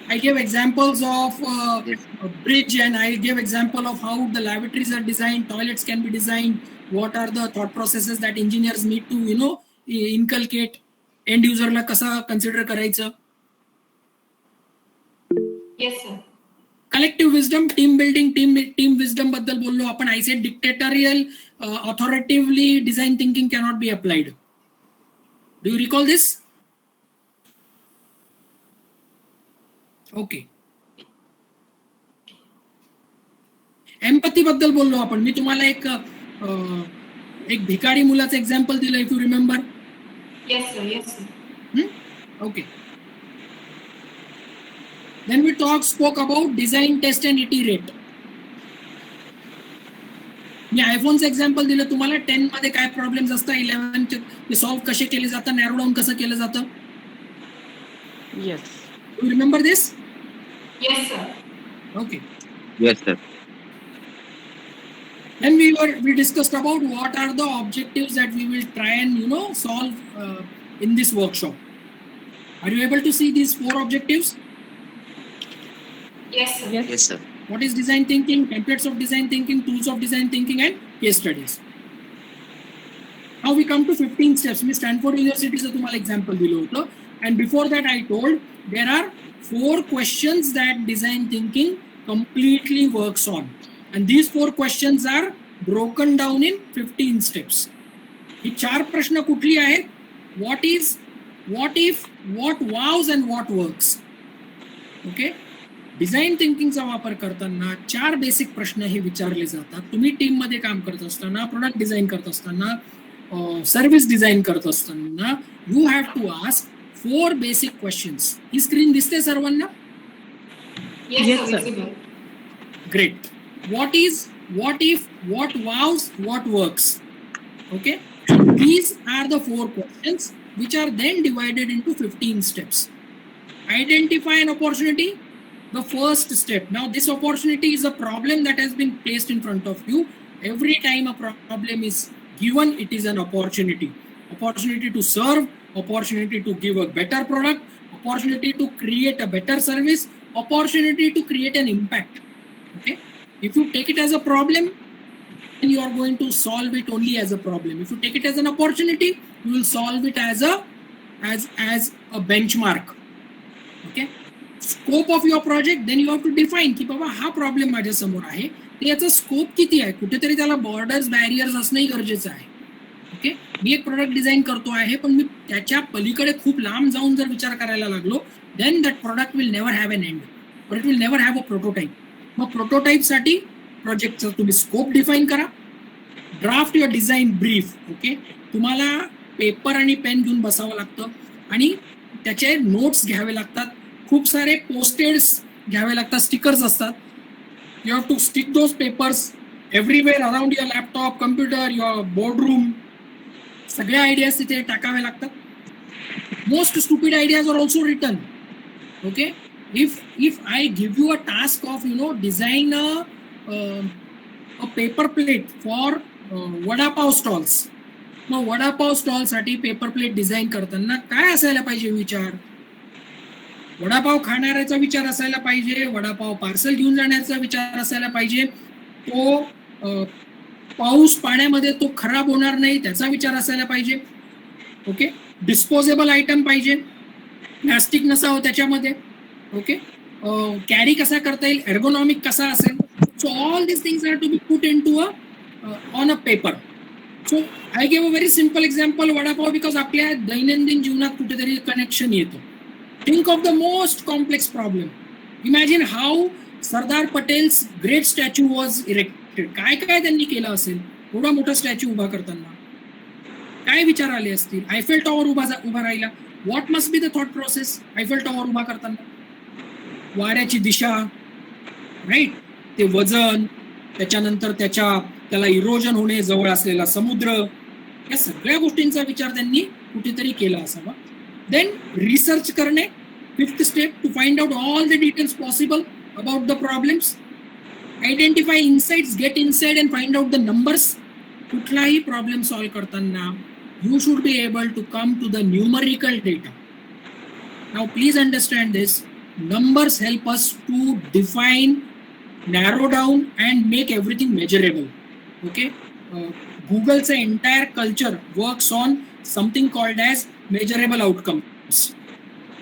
I gave examples of Yes. a bridge, and I gave example of how the lavatories are designed, toilets can be designed, what are the thought processes that engineers need to inculcate. End user ला कसा consider करायचं. Yes, sir. Collective wisdom, team building, team wisdom बद्दल बोललो आपण. I said dictatorial, authoritatively design thinking cannot be applied. Do you recall this? Okay. Empathy बद्दल बोललो आपण. मी तुम्हाला एक भिकारी मुलाचं एक्झाम्पल दिलं, if you remember. Yes, sir. Yes, sir. Okay. Then we spoke about design, test and iterate. मी आयफोनचं एक्झाम्पल दिलं तुम्हाला. 10 मध्ये काय प्रॉब्लेम्स असतात, 11 ते सॉल्व्ह कसे केले जातात, नॅरो डाऊन कसं केलं जातं. Yes. You remember this? Yes, sir. Okay. Yes, sir. Then we discussed about what are the objectives that we will try and solve in this workshop. Are you able to see these 4 objectives? Yes, sir. Yes. Yes, sir. What is design thinking, templates of design thinking, tools of design thinking, and case studies. Now we come to 15 steps. मी Stanford युनिव्हर्सिटीचं तुम्हाला example दिलं होतं. And before that I told there are 4 questions that design thinking completely works on. And these 4 questions are broken down in 15 steps. ही 4 प्रश्न कुठली आहेत? What is, what if, what wows and what works. Okay? Design थिंकिंगचा वापर करताना 4 basic प्रश्न हे विचारले जातात. तुम्ही टीम मध्ये काम करत असताना, प्रोडक्ट डिझाईन करत असताना, सर्व्हिस डिझाईन करत असताना, you have to ask 4 basic questions. ही स्क्रीन दिसते सर्वांना? Yes, Yes, sir. sir. Visible. Great. What is, what if, what wows, what works. Okay? These are the 4 questions which are then divided into 15 steps. Identify an opportunity. The first step. Now this opportunity is a problem that has been placed in front of you. Every time a problem is given, it is an opportunity. Opportunity to serve, opportunity to give a better product, opportunity to create a better service, opportunity to create an impact. Okay? If you take it as a problem, then you are going to solve it only as a problem. If you take it as an opportunity, you will solve it as a benchmark. Okay? Scope of your project, then you have to define की बाबा हा problem माझ्या समोर आहे, तर याचा scope किती आहे. कुठेतरी त्याला बॉर्डर्स, बॅरियर्स असणंही गरजेचं आहे. ओके, मी एक प्रोडक्ट डिझाईन करतो आहे, पण मी त्याच्या पलीकडे खूप लांब जाऊन जर विचार करायला लागलो, then that product will never have an end, but it will never have a prototype. मग प्रोटोटाईपसाठी प्रोजेक्टचा तुम्ही स्कोप डिफाईन करा. Draft your design brief. Okay, तुम्हाला पेपर आणि पेन घेऊन बसावं लागतं आणि त्याचे नोट्स घ्यावे लागतात. खूप सारे पोस्टेड्स घ्यावे लागतात, स्टिकर्स असतात. You have to stick those papers everywhere around your laptop, computer, your boardroom. सगळ्या आयडियाज तिथे टाकाव्या लागतात. Most stupid ideas are also written. Okay, if I give you a task of design a paper plate for vada pav stalls, mug vada pav stall साठी paper plate design करताना काय असायला पाहिजे विचार? वडापाव खाणाऱ्याचा विचार असायला पाहिजे, वडापाव पार्सल घेऊन जाण्याचा विचार असायला पाहिजे, तो पाऊस पाण्यामध्ये तो खराब होणार नाही त्याचा विचार असायला पाहिजे. ओके, डिस्पोजेबल आयटम पाहिजे, प्लास्टिक नसावं त्याच्यामध्ये. ओके, कॅरी कसा करता येईल, एर्गोनॉमिक कसा असेल. So all this things are to be put in to on a paper. So I give a very simple example, vada pav, because आपल्या दैनंदिन जीवनात कुठेतरी कनेक्शन येतं. Think of the most complex problem. Imagine how Sardar Patel's great statue was erected. काय काय त्यांनी केलं असेल एवढा मोठा स्टॅच्यू उभा करताना, काय विचार आले असतील. आयफेल टॉवर उभा राहिला, what must be the thought process Eiffel tower उभा करताना. वाऱ्याची दिशा, राईट, ते वजन, त्याच्यानंतर त्याला इरोजन होणे, जवळ असलेला समुद्र, या सगळ्या गोष्टींचा विचार त्यांनी कुठेतरी केला असावा. देन रिसर्च करणे, fifth step, to find out all the details possible about the problems. Identify insights, get inside and find out the numbers. कुठलाही प्रॉब्लेम सॉल्व्ह करताना you should be able to come to the numerical data. Now please understand this, numbers help us to define, narrow down and make everything measurable. Okay, Google's entire culture works on something called as measurable outcomes.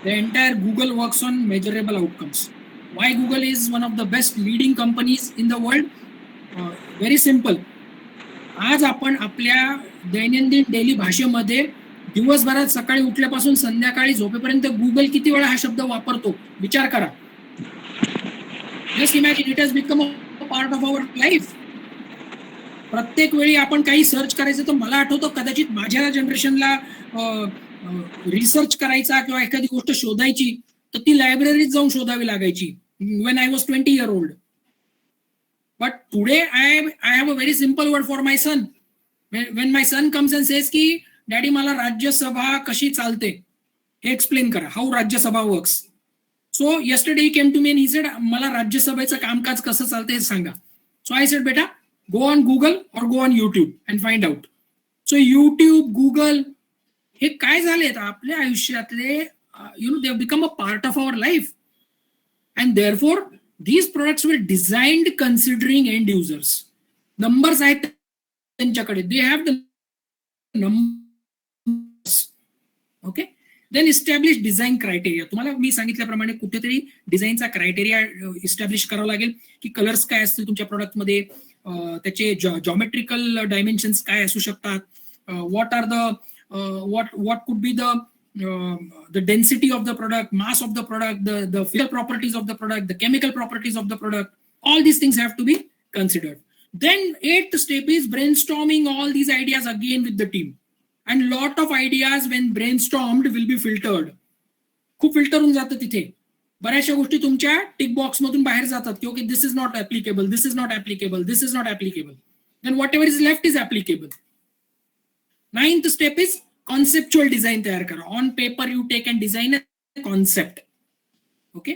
The entire Google works on measurable outcomes. Why Google is one of the best leading companies in the world? Very simple. आज आपण आपल्या दैनंदिन daily भाषेमध्ये दिवसभरात सकाळी उठल्यापासून संध्याकाळी झोपेपर्यंत गुगल किती वेळा हा शब्द वापरतो विचार करा. Just imagine, it has become a part of our life. प्रत्येक वेळी आपण काही सर्च करायचं तर मला आठवतं कदाचित माझ्या जनरेशनला रिसर्च करायचा किंवा एखादी गोष्ट शोधायची तर ती लायब्ररीत जाऊन शोधावी लागायची when I was 20 years old. But today I have a very simple word for my son. When my son comes and says की डॅडी मला राज्यसभा कशी चालते हे एक्सप्लेन करा, how Rajya Sabha works. So yesterday he came to me and he said मला राज्यसभेचं कामकाज कसं चालतं हे सांगा. सो आय सेड बेटा go on Google or go on YouTube and find out. So YouTube, Google हे काय झालेत आपल्या आयुष्यातले, they have become a part of our life. And therefore these products were designed considering end users. Numbers आहेत त्यांच्याकडे, they have the numbers. Okay, then establish design criteria. तुम्हाला मी सांगितल्याप्रमाणे कुठेतरी डिझाईनचा criteria establish करावा लागेल की कलर्स काय असतील तुमच्या प्रोडक्टमध्ये, त्याचे जॉमेट्रिकल डायमेन्शन्स काय असू शकतात, what are the what could be the density of the product, mass of the product, the physical properties of the product, the chemical properties of the product. All these things have to be considered. Then eighth step is brainstorming all these ideas again with the team. And lot of ideas when brainstormed will be filtered. खूप filter होऊन जातं तिथे. बऱ्याचशा गोष्टी तुमच्या टिक box मधून बाहेर जातात की okay this is not applicable, this is not applicable, this is not applicable. Then what ever is left is applicable. Ninth step is conceptual design तयार करा. On paper you take and design a concept. Okay,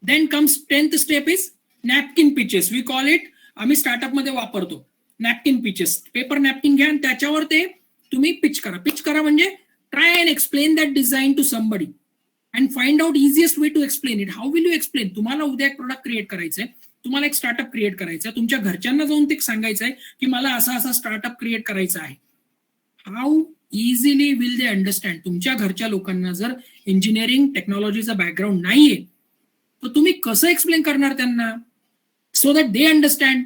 then comes 10th step is napkin pitches. We call it, आम्ही startup मध्ये वापरतो napkin pitches. Paper napkin घ्या आणि त्याच्यावर ते तुम्ही पिच करा. पिच करा म्हणजे try and explain that design to somebody and find out easiest way to explain it. How will you explain? तुम्हाला उद्या एक प्रोडक्ट क्रिएट करायचंय, तुम्हाला एक स्टार्टअप क्रिएट करायचं आहे, तुमच्या घरच्यांना जाऊन ते सांगायचं आहे की मला असा असा स्टार्टअप क्रिएट करायचा आहे. हाऊ इझिली विल दे अंडरस्टँड? तुमच्या घरच्या लोकांना जर इंजिनिअरिंग टेक्नॉलॉजीचा बॅकग्राऊंड नाहीये तर तुम्ही कसं एक्सप्लेन करणार त्यांना so that they understand?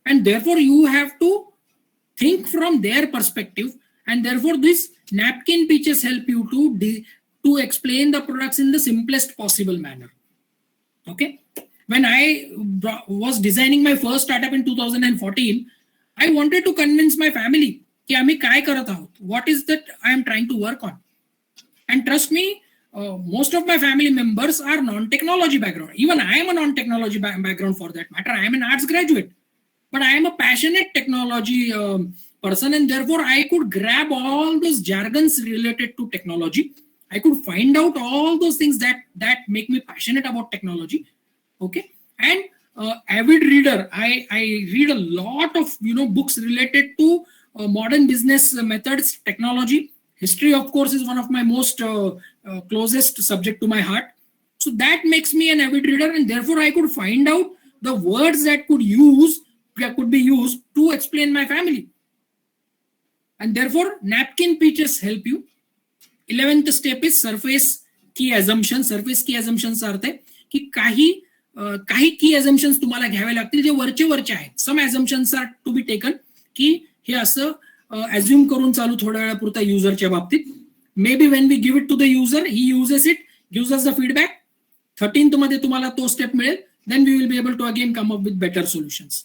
And therefore you have to think from their perspective and therefore this napkin pitches help you to explain the products in the simplest possible manner. Okay, when I was designing my first startup in 2014, I wanted to convince my family ki आम्ही काय करत आहोत, what is that I am trying to work on. And trust me, most of my family members are non-technology background. Even I am a non-technology background for that matter. I am an arts graduate, but I am a passionate technology person, and therefore I could grab all those jargons related to technology. I could find out all those things that make me passionate about technology. Okay, and avid reader. I read a lot of books related to modern business methods, technology. History, of course, is one of my most closest subject to my heart. So that makes me an avid reader, and therefore I could find out the words that could be used to explain my family. And therefore, napkin pitches help you. 11th step is surface key assumption. Surface key assumptions अर्थ आहे की काही की assumptions तुम्हाला घ्यावे लागतील जे वरचे आहेत. Some assumptions are to be taken की हे असं assume करून चालू थोड्या वेळापुरता युजरच्या बाबतीत. Maybe when we give it to the user, he uses it, gives us the feedback. 13th मध्ये तुम्हाला तो स्टेप मिळेल. Then we will be able to again come up with better solutions.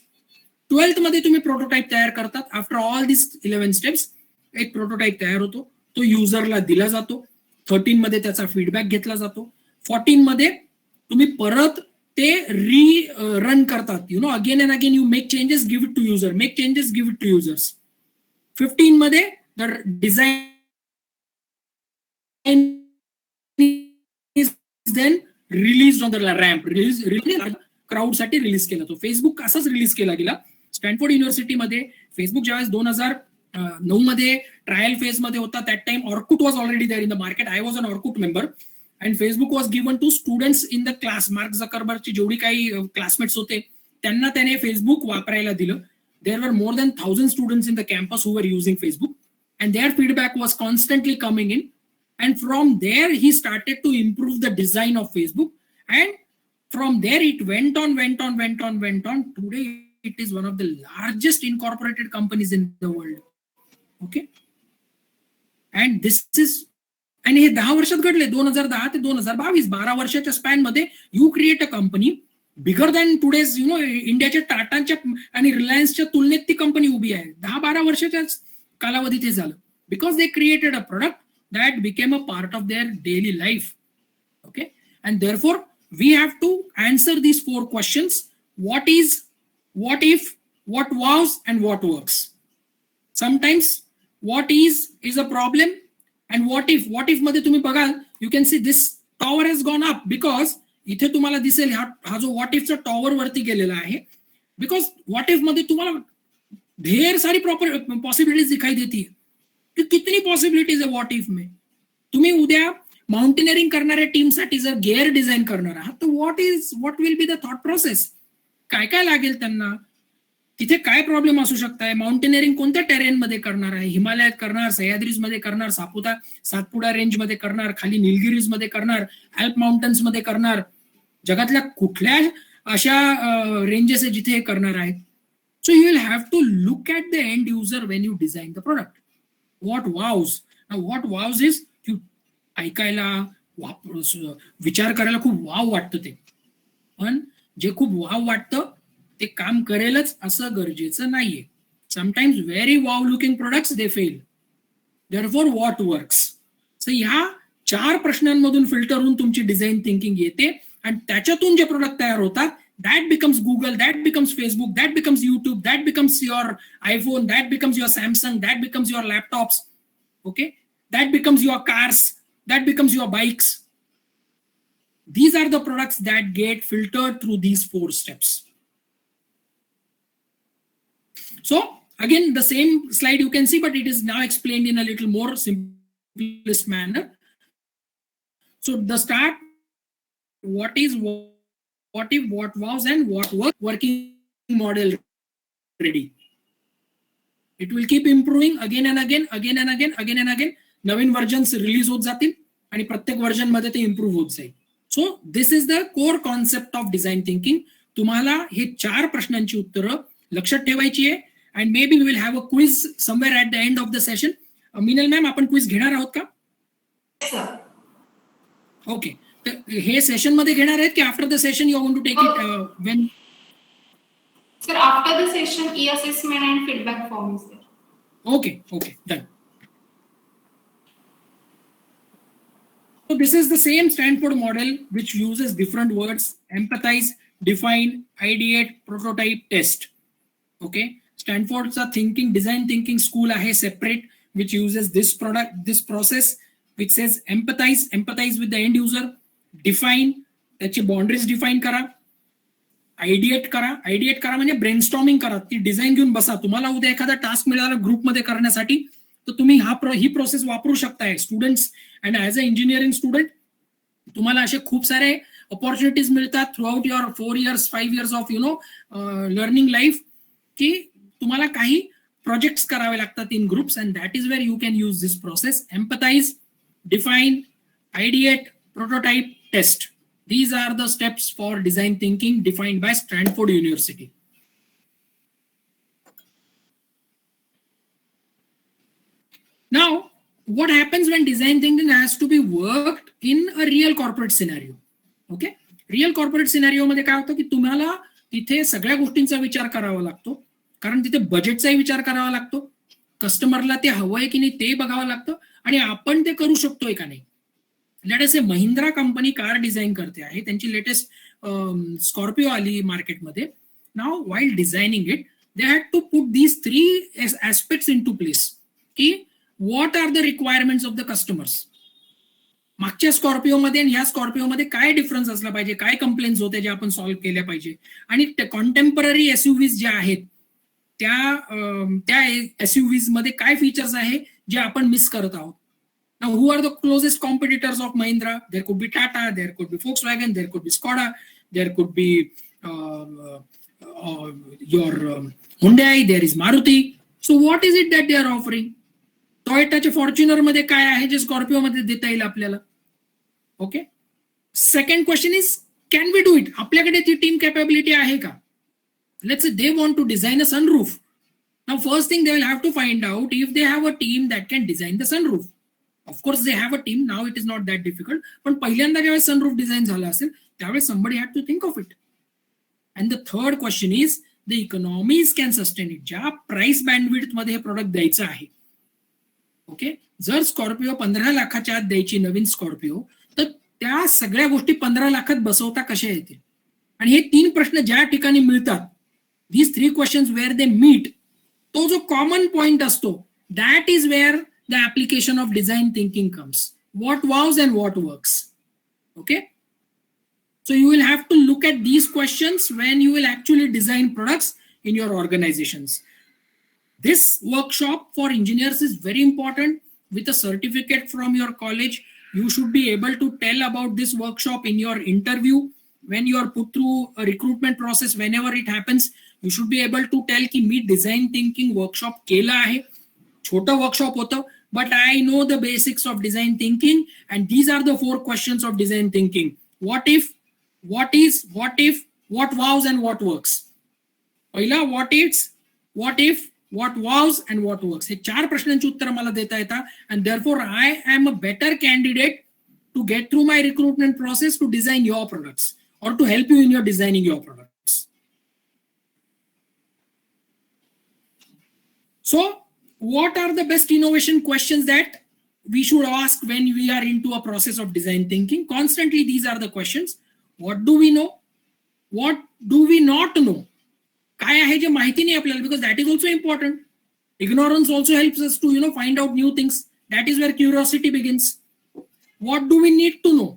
12th मध्ये तुम्ही प्रोटोटाइप तयार करतात. After all this 11 steps एक prototype तयार होतो, तो युजरला दिला जातो. 13 मध्ये त्याचा फीडबॅक घेतला जातो. 14 मध्ये तुम्ही परत ते रन करतात. Again and again you make changes, give it to user, make changes, give it to users. 15 मध्ये the design is then release on the ramp. Crowd साठी रिलीज केला. तो फेसबुक असाच रिलीज केला गेला. स्टॅनफोर्ड युनिव्हर्सिटीमध्ये फेसबुक ज्यावेळेस 2009 मध्ये ट्रायल फेज मध्ये होता, that time Orkut was already there in the market. I was an Orkut member and Facebook was given to students in the class. Mark झकरबर्गची जेवढी काही क्लासमेट्स होते त्यांना त्याने फेसबुक वापरायला दिलं. There were more than 1000 students in the campus who were using Facebook and their feedback was constantly coming in. And from there, he started to improve the design of Facebook. And from there, it went on. Today, it is one of the largest incorporated companies in the world. Okay. And this is, and हे 10 वर्षात घडले. 2010 ते 2022, 12 वर्षाच्या span मध्ये you create a company bigger than today's इंडियाच्या टाटांच्या आणि रिलायन्सच्या तुलनेत ती company उभी आहे. 10-12 वर्षाच्या कालावधीत हे झालं. Because they created a product that became a part of their daily life. Okay, and therefore we have to answer these 4 questions: what is, what if, what was, and what works. Sometimes what is a problem, and what if मध्ये तुम्ही बघाल, you can see this tower has gone up because इथे तुम्हाला दिसेल हा जो what if चा tower वरती गेलेला आहे. बिकॉज what if मध्ये तुम्हाला ढेर सारी पॉसिबिलिटीज दिखाई देती है. कितनी पॉसिबिलिटीज आहे व्हॉट इफ में. तुम्ही उद्या माउंटेनिअरिंग करणाऱ्या टीमसाठी जर गेअर डिझाईन करणार आहात तर what will be the thought process. काय काय लागेल त्यांना, तिथे काय प्रॉब्लेम असू शकताय, माउंटेनिअरिंग कोणत्या टेरेन मध्ये करणार आहे, हिमालयात करणार, सह्याद्रीज मध्ये करणार, सातपुडा रेंज मध्ये करणार, खाली निलगिरीज मध्ये करणार, अल्प माउंटन्स मध्ये करणार, जगातल्या कुठल्या अशा रेंजेस आहे जिथे हे करणार आहेत. So you will have to look at the end user when you design the product. What wows? Now, what wows is की ऐकायला विचार करायला खूप वाव वाटतं ते, पण जे खूप वाव वाटतं ते काम करेलच असं गरजेचं नाहीये. Sometimes very wow looking products they fail. Therefore what works. So ह्या 4 प्रश्नांमधून फिल्टर होऊन तुमची डिझाईन थिंकिंग येते आणि त्याच्यातून जे प्रोडक्ट तयार होतात, that becomes Google, that becomes Facebook, that becomes YouTube, that becomes your iPhone, that becomes your Samsung, that becomes your laptops, okay? That becomes your cars, that becomes your bikes. These are the products that get filtered through these 4 steps. So again, the same slide you can see, but it is now explained in a little more simplest manner. So the start, what is what if, what was, and what work. Working model ready. It will keep improving again and again. Naveen versions release होत जातील आणि प्रत्येक version मध्ये ते improve होत जाईल. So this is the core concept of design thinking. तुम्हाला हे 4 प्रश्नांची उत्तरं लक्षात ठेवायची आहे. And maybe we will have a quiz somewhere at the end of the session. Minal ma'am, आपण क्विज घेणार आहोत का? ओके. हे सेशन मध्ये घेणार आहेत की after the session you are going to take it when? Sir, after the session e-assessment and feedback form is there. Okay, done. So this is the same Stanford model which uses different words: empathize, define, ideate, prototype, test. Okay, Stanford's design thinking school ahe separate, which uses this process which says empathize with the end user, define, त्याची boundaries define करा, आयडिएट करा म्हणजे brainstorming करा, ती design घेऊन बसा. तुम्हाला उद्या एखादा टास्क मिळाला ग्रुपमध्ये करण्यासाठी तर तुम्ही ही प्रोसेस वापरू शकताय students. And as a engineering student तुम्हाला असे खूप सारे ऑपॉर्च्युनिटीज मिळतात throughout your 4 years 5 years of learning life, की तुम्हाला काही प्रोजेक्ट्स करावे लागतात in groups, and that is where you can use this process. Empathise, define, ideate, prototype, test. These are the steps for design thinking defined by Stanford University. Now, what happens when design thinking has to be worked in a real corporate scenario? Okay, real corporate scenario मध्ये काय होतं की तुम्हाला तिथे सगळ्या गोष्टींचा विचार करावा लागतो, कारण तिथे बजेटचाही विचार करावा लागतो, कस्टमरला ते हवंय की नाही ते बघावं लागतं, आणि आपण ते करू शकतोय का नाही. लेट अस से महिंद्रा कंपनी कार डिझाईन करते आहे, त्यांची लेटेस्ट स्कॉर्पिओ आली मार्केटमध्ये. नाव while designing it they had to put these 3 aspects into place, की what are the requirements of the customers. मागच्या स्कॉर्पिओमध्ये आणि ह्या स्कॉर्पिओमध्ये काय डिफरन्स असला पाहिजे, काय कंप्लेंट्स होते जे आपण सॉल्व्ह केल्या पाहिजे, आणि कॉन्टेम्पररी एसयूव्हीज ज्या आहेत त्या एसयूव्हीज मध्ये काय फीचर्स आहे जे आपण मिस करत आहोत. Now, who are the closest competitors of Mahindra? There could be Tata, there could be Volkswagen, there could be Skoda, there could be your Hyundai, there is Maruti. So what is it that they are offering? Toyotaच्या Fortuner मध्ये काय आहे जे Scorpio मध्ये देता येईल आपल्याला. Okay, second question is can we do it. आपल्याकडे ती team capability आहे का. Let's say they want to design a sunroof. Now first thing they will have to find out if they have a team that can design the sunroof. Of course they have a team now, it is not that difficult, पण पहिल्यांदा ज्यावेळेस sunroof design झाला असेल त्यावेळेस somebody had to think of it. And the third question is the economies can sustain it. ज्या price bandwidth मध्ये हे product द्यायचं आहे. ओके, जर स्कॉर्पिओ 15 लाखाच्या आत द्यायची नवीन स्कॉर्पिओ, तर त्या सगळ्या गोष्टी 15 लाखात बसवता कशा येतील. आणि हे 3 प्रश्न ज्या ठिकाणी मिळतात, these 3 questions where they meet, तो जो कॉमन पॉइंट असतो, that is where the application of design thinking comes. What wows and what works. Okay, so you will have to look at these questions when you will actually design products in your organizations. This workshop for engineers is very important. With a certificate from your college, you should be able to tell about this workshop in your interview. When you are put through a recruitment process, whenever it happens, you should be able to tell ki me design thinking workshop केला आहे. छोटा workshop होतं, but I know the basics of design thinking, and these are the 4 questions of design thinking. What if, what is, what if, what wows and what works. पहिला what is, what if, what wows and what works. हे 4 प्रश्नांची उत्तर मला देता येतात, and therefore I am a better candidate to get through my recruitment process to design your products or to help you in your designing your products. So what are the best innovation questions that we should ask when we are into a process of design thinking? Constantly, these are the questions. What do we know? What do we not know? काय आहे जे माहिती नाही आपल्याला, because that is also important. Ignorance also helps us to find out new things. That is where curiosity begins. What do we need to know?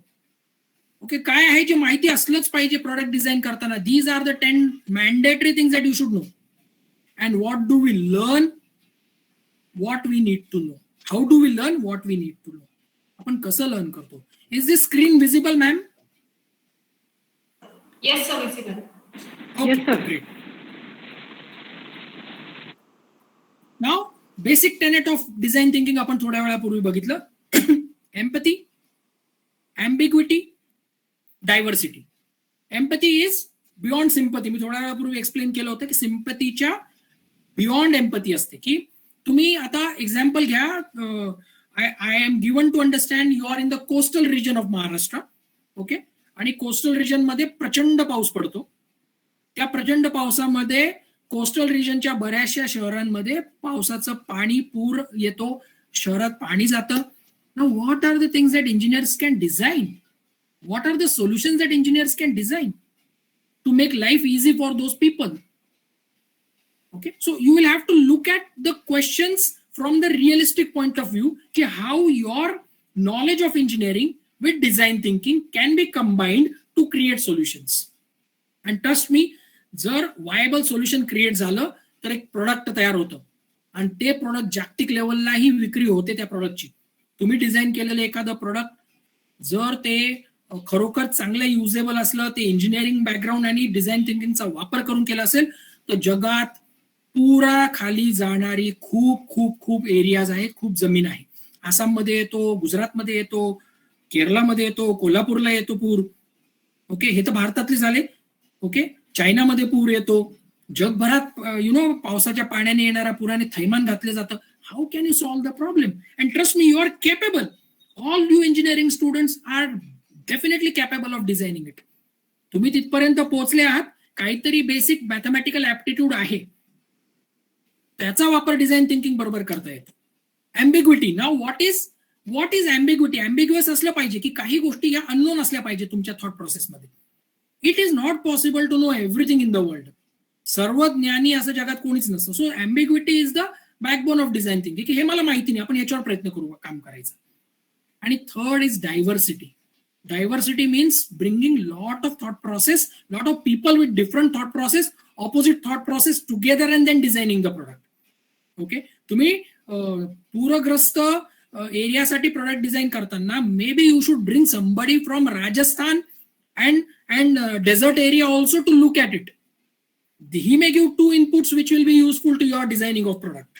Okay, काय आहे जे माहिती असलंच पाहिजे product design करताना. These are the 10 mandatory things that you should know. And what do we learn? What we need to know. How do we learn? What we need to know. आपण कसं learn करतो. Is this screen visible, ma'am? Yes, sir, visible. Okay, Yes, sir. great. Now, basic tenet of design thinking आपण थोड्या वेळापूर्वी बघितलं. Empathy, ambiguity, diversity. Empathy is beyond sympathy. मी थोड्या वेळापूर्वी explain केलं होतं की सिम्पथीच्या बियॉन्ड एम्पथी असते. की तुम्ही आता एक्झाम्पल घ्या, I am given to understand you are in the coastal region of Maharashtra. Okay, आणि कोस्टल रिजन मध्ये प्रचंड पाऊस पडतो. त्या प्रचंड पावसामध्ये कोस्टल रिजनच्या बऱ्याचशा शहरांमध्ये पावसाचं पाणी पूर येतो, शहरात पाणी जातं. Now what are the things that engineers can design? What are the solutions that engineers can design to make life easy for those people? Okay, so you will have to look at the questions from the realistic point of view, how your knowledge of engineering with design thinking can be combined to create solutions. And trust me, जर viable solution create झालं तर एक product तयार होतं आणि ते product जागतिक लेवललाही विक्री होते त्या प्रोडक्टची. तुम्ही डिझाईन केलेलं एखादं प्रोडक्ट जर ते खरोखर चांगलं युजेबल असलं, ते इंजिनिअरिंग बॅकग्राऊंड आणि डिझाईन थिंकिंगचा वापर करून केला असेल, तर जगात पुरा खाली जाणारी खूप खूप खूप एरियाज आहेत, खूप जमीन आहे. आसाममध्ये येतो, गुजरातमध्ये येतो, केरळमध्ये येतो, कोल्हापूरला येतो पूर. ओके, हे तर भारतातले झाले. ओके, चायनामध्ये पूर येतो. जगभरात पावसाच्या पाण्याने येणाऱ्या पुराने थैमान घातले जातं. How can you solve the problem? And trust me, you are capable. All you engineering students are definitely capable of designing it. तुम्ही तिथपर्यंत पोहोचले आहात, काहीतरी बेसिक मॅथमॅटिकल ऍप्टिट्यूड आहे, त्याचा वापर डिझाईन थिंकिंग बरोबर करता येतो. Ambiguity. Now what is ambiguity? Ambiguous असलं पाहिजे की काही गोष्टी या अननोन असल्या पाहिजे तुमच्या थॉट प्रोसेसमध्ये. It is not possible to know everything in the world. सर्व ज्ञानी असं जगात कोणीच नसतं. So ambiguity is the backbone of design thinking, की हे मला माहिती नाही, आपण याच्यावर प्रयत्न करू काम करायचं. आणि third is diversity. Diversity means bringing lot of thought process, lot of people with different thought process, opposite thought process together and then designing the product. Okay, तुम्ही पूरग्रस्त एरियासाठी प्रोडक्ट डिझाईन करताना may be you should bring somebody from Rajasthan and desert area also to look at it. He may give two inputs which will be useful to your designing of product.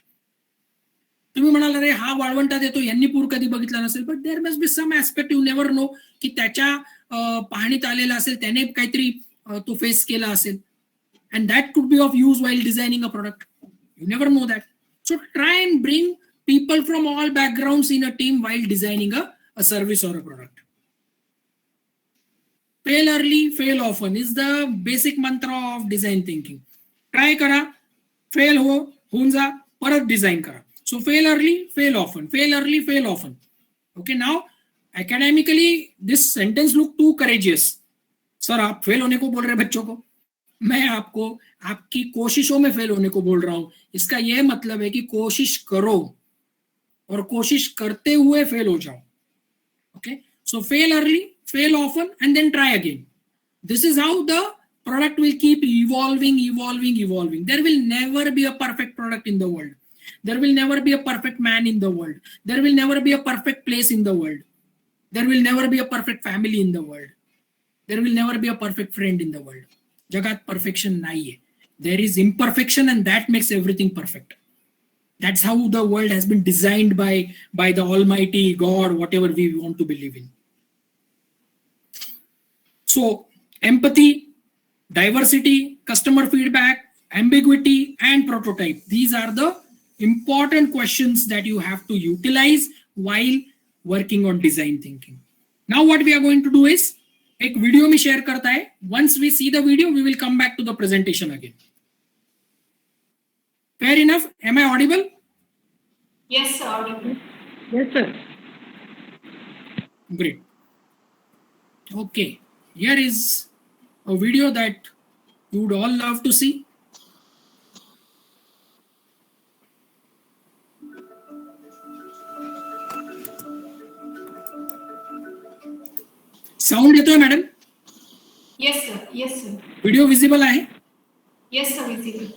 तुम्ही म्हणाल अरे हा वाळवंटात येतो, यांनी पूर कधी बघितला नसेल, but there must be some aspect you never know की त्याच्या पाहणीत आलेला असेल, त्याने काहीतरी तो फेस केला असेल, and that could be of use वाईल designing a product. You never know that. So try and bring people from all backgrounds in a team while designing a service or a product. Fail early, fail often is the basic mantra of design thinking. Try करा, fail होऊन जा, परत design करा. So fail early, fail often, fail early, fail often. Okay, now academically this sentence look too courageous. Sir आप fail होने को बोल रहे बच्चों को? मैं आपको आपकी कोशिशों में फेल होने को बोल रहा हूं. इसका यह मतलब है कि कोशिश करो और कोशिश करते हुए फेल हो जाओ. Okay, so fail early, fail often, and then try again. This is how the product will keep evolving. There will never be a perfect product in the world. There will never be a perfect man in the world. There will never be a perfect place in the world. There will never be a perfect family in the world. There will never be a perfect friend in the world. Jagat perfection nahiye. There is imperfection, and that makes everything perfect. That's how the world has been designed by the Almighty God, whatever we want to believe in. So empathy, diversity, customer feedback, ambiguity, and prototype. These are the important questions that you have to utilize while working on design thinking. Now what we are going to do is, एक video मी share करता है. Once we see the video, we will come back to the presentation again. Fair enough? Am I audible? Yes, sir, audible. Yes, sir. Great. Okay, here is a video that you would all love to see. Sound येतोय madam? Yes, sir. Yes, sir. Video visible आहे? Yes, sir, visible.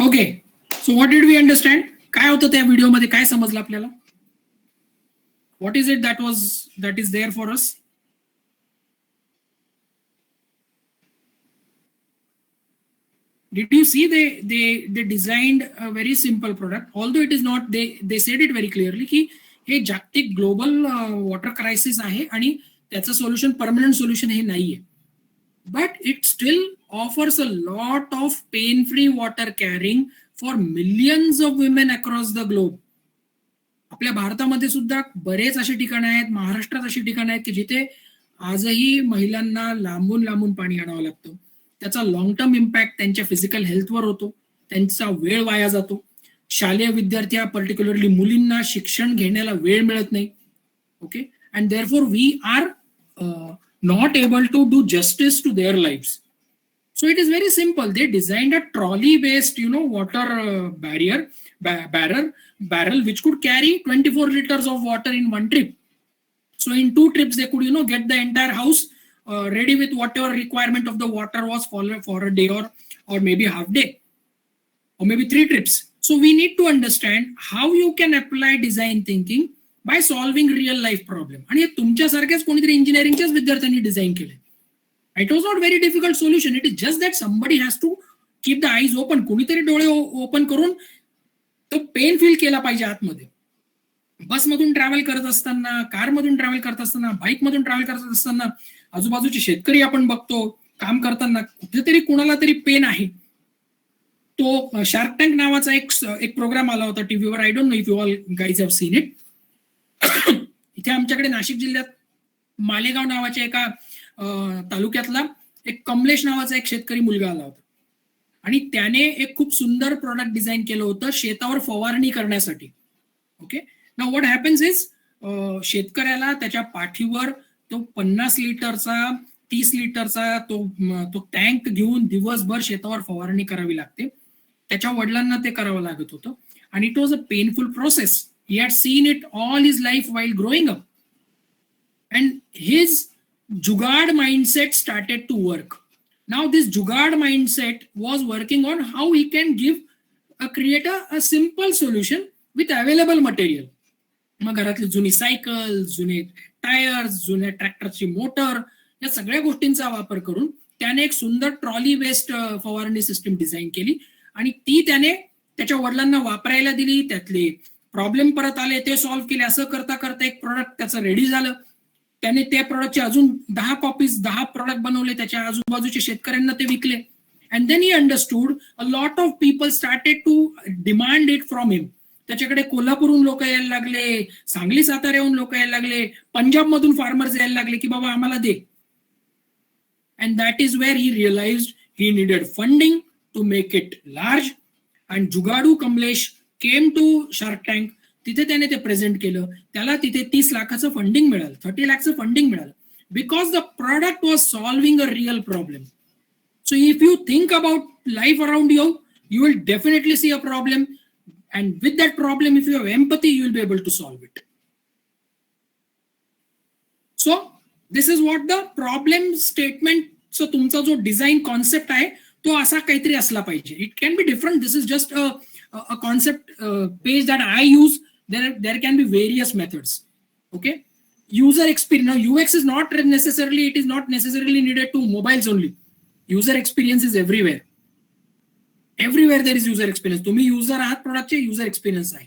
Okay, so what did we understand? काय होतं त्या व्हिडिओमध्ये, काय समजलं आपल्याला? What is it that is there for us? Did you see they designed a very simple product, although it is not, they said it very clearly की हे जागतिक global water crisis आहे आणि त्याचं सोल्युशन परमनंट सोल्युशन हे नाहीये, but it still offers a lot of pain free water carrying for millions of women across the globe. आपल्या भारतामध्ये सुद्धा बरेच असे ठिकाण आहेत, महाराष्ट्रात अशी ठिकाणं आहेत की जिथे आजही महिलांना लांबून लांबून पाणी आणावं लागतं. त्याचा लॉंग टर्म इम्पॅक्ट त्यांच्या फिजिकल हेल्थवर होतो, त्यांचा वेळ वाया जातो. शालेय विद्यार्थी, पर्टिक्युलरली मुलींना शिक्षण घेण्याला वेळ मिळत नाही. Okay, and therefore we are not able to do justice to their lifes. So it is very simple. They designed a trolley-based, water barrel which could carry 24 liters of water in one trip. So in 2 trips, they could, get the entire house ready with whatever requirement of the water was for a day or maybe half day, or maybe 3 trips. So we need to understand how you can apply design thinking by solving real life problem. आणि हे तुमच्यासारख्याच कोणीतरी इंजिनिअरिंगच्याच विद्यार्थ्यांनी design केले. It was not very difficult solution. It is just that somebody has to keep the eyes open. कोणीतरी डोळे open करून तो pain feel केला पाहिजे आतमध्ये. बसमधून ट्रॅव्हल करत असताना, कारमधून ट्रॅव्हल करत असताना, बाईकमधून ट्रॅव्हल करत असताना, आजूबाजूचे शेतकरी आपण बघतो काम करताना, कुठेतरी कुणाला तरी पेन आहे. तो शार्क टँक नावाचा एक प्रोग्राम आला होता टीव्हीवर. I don't know if you all guys have seen it. इथे आमच्याकडे नाशिक जिल्ह्यात मालेगाव नावाच्या एका तालुक्यातला एक कमलेश नावाचा एक शेतकरी मुलगा आला होता आणि त्याने एक खूप सुंदर प्रोडक्ट डिझाईन केलं होतं शेतावर फवारणी करण्यासाठी. Okay, now what happens is, शेतकऱ्याला त्याच्या पाठीवर तो 50 लिटरचा 30 लिटरचा तो टँक घेऊन दिवसभर शेतावर फवारणी करावी लागते. त्याच्या वडिलांना ते करावं लागत होतं आणि it was a painful process. He had seen it all his life while growing up, and his Jugaad mindset started to work. Now this Jugaad mindset was working on how he can create a simple solution with available material. मग घरातली जुनी cycle, जुने tyres, जुन्या ट्रॅक्टरची motor, या सगळ्या गोष्टींचा वापर करून त्याने एक सुंदर ट्रॉली बेस्ड फवारणी सिस्टीम डिझाईन केली आणि ती त्याने त्याच्या वडिलांना वापरायला दिली. त्यातले प्रॉब्लेम परत आले, ते सॉल्व्ह केले. असं करता करता एक प्रोडक्ट त्याचं रेडी झालं. त्याने त्या प्रोडक्टचे अजून 10 कॉपीज, 10 प्रोडक्ट बनवले, त्याच्या आजूबाजूच्या शेतकऱ्यांना ते विकले. And then he understood a lot of people started to demand it from him. त्याच्याकडे कोल्हापूरहून लोक यायला लागले, सांगली साताऱ्याहून लोक यायला लागले, पंजाबमधून फार्मर्स यायला लागले की बाबा आम्हाला दे. And that is where he realised he needed funding to make it large. And जुगाडू Kamlesh came to Shark Tank. तिथे त्याने ते प्रेझेंट केलं. त्याला तिथे 30 लाखाचं फंडिंग मिळालं, 30 लाखचं फंडिंग मिळालं, because the product was solving a real problem. So if you think about life around you, you will definitely see a problem, and with that problem, if you have empathy, you will be able to solve it. So this is what the problem statement. So तुमचा जो design concept आहे तो असा काहीतरी असला पाहिजे. It can be different. This is just a concept page that I use. There can be various methods. Okay, user experience. Now UX is not necessarily, it is not necessarily needed to mobiles only. User experience is everywhere. Everywhere there is user experience. तुम्ही user आहात, प्रोडक्टचे user experience आहे.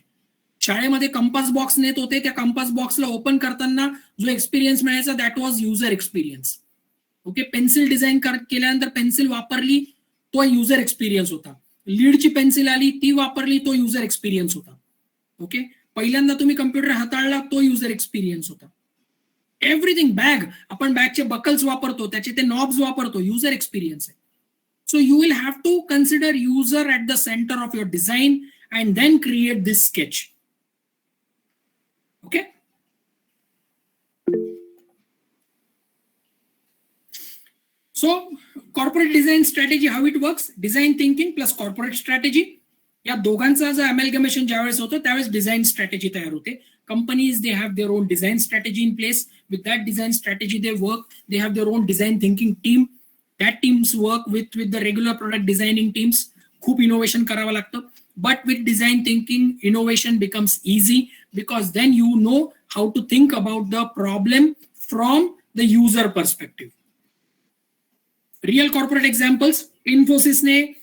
शाळेमध्ये compass box नेत होते, त्या compass बॉक्सला open करताना जो experience मिळायचा that was user experience. Okay, pencil design केल्यानंतर पेन्सिल वापरली तो युजर एक्सपिरियन्स होता. लीडची पेन्सिल आली ती वापरली तो युजर एक्सपिरियन्स होता. ओके, पहिल्यांदा तुम्ही कम्प्युटर हाताळला तो युजर एक्सपिरियन्स होता. एव्हरीथिंग, बॅग, आपण बॅगचे बकल्स वापरतो, त्याचे ते नॉब्स वापरतो, युजर एक्सपिरियन्स आहे. So you will have to consider user at the center of your design and then create this sketch. Okay. So corporate design strategy, how it works? Design thinking plus corporate strategy. या दोघांचा जर अमॅल्गमेशन ज्यावेळेस होतं त्यावेळेस design strategy तयार होते. Companies, they have their own design strategy in place. With that design strategy they work. They have their own design thinking team. That teams work with the regular product designing teams. खूप innovation करावं लागतं. But with design thinking, innovation becomes easy because then you know how to think about the problem from the user perspective. Real corporate examples, Infosys ne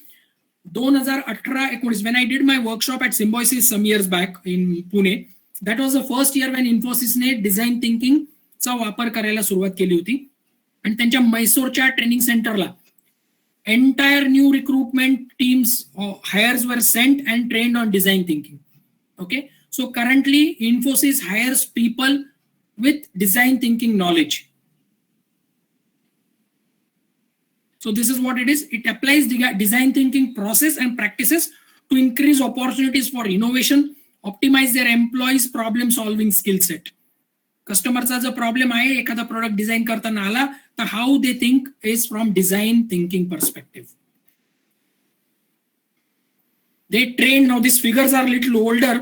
2018-19, when I did my workshop at Symbiosis some years back in Pune, that was the first year when Infosys ne design thinking चा वापर करायला सुरुवात केली होती. आणि त्यांच्या मैसूरच्या training सेंटरला entire new recruitment teams hires were sent and trained on design thinking. Okay, so currently Infosys hires people with design thinking knowledge. So this is what it is. It applies the design thinking process and practices to increase opportunities for innovation, optimize their employees' problem solving skill set. कस्टमरचा जो problem आहे एखादा product design करताना आला तर how they think is from design thinking perspective. They train now this figures are little older.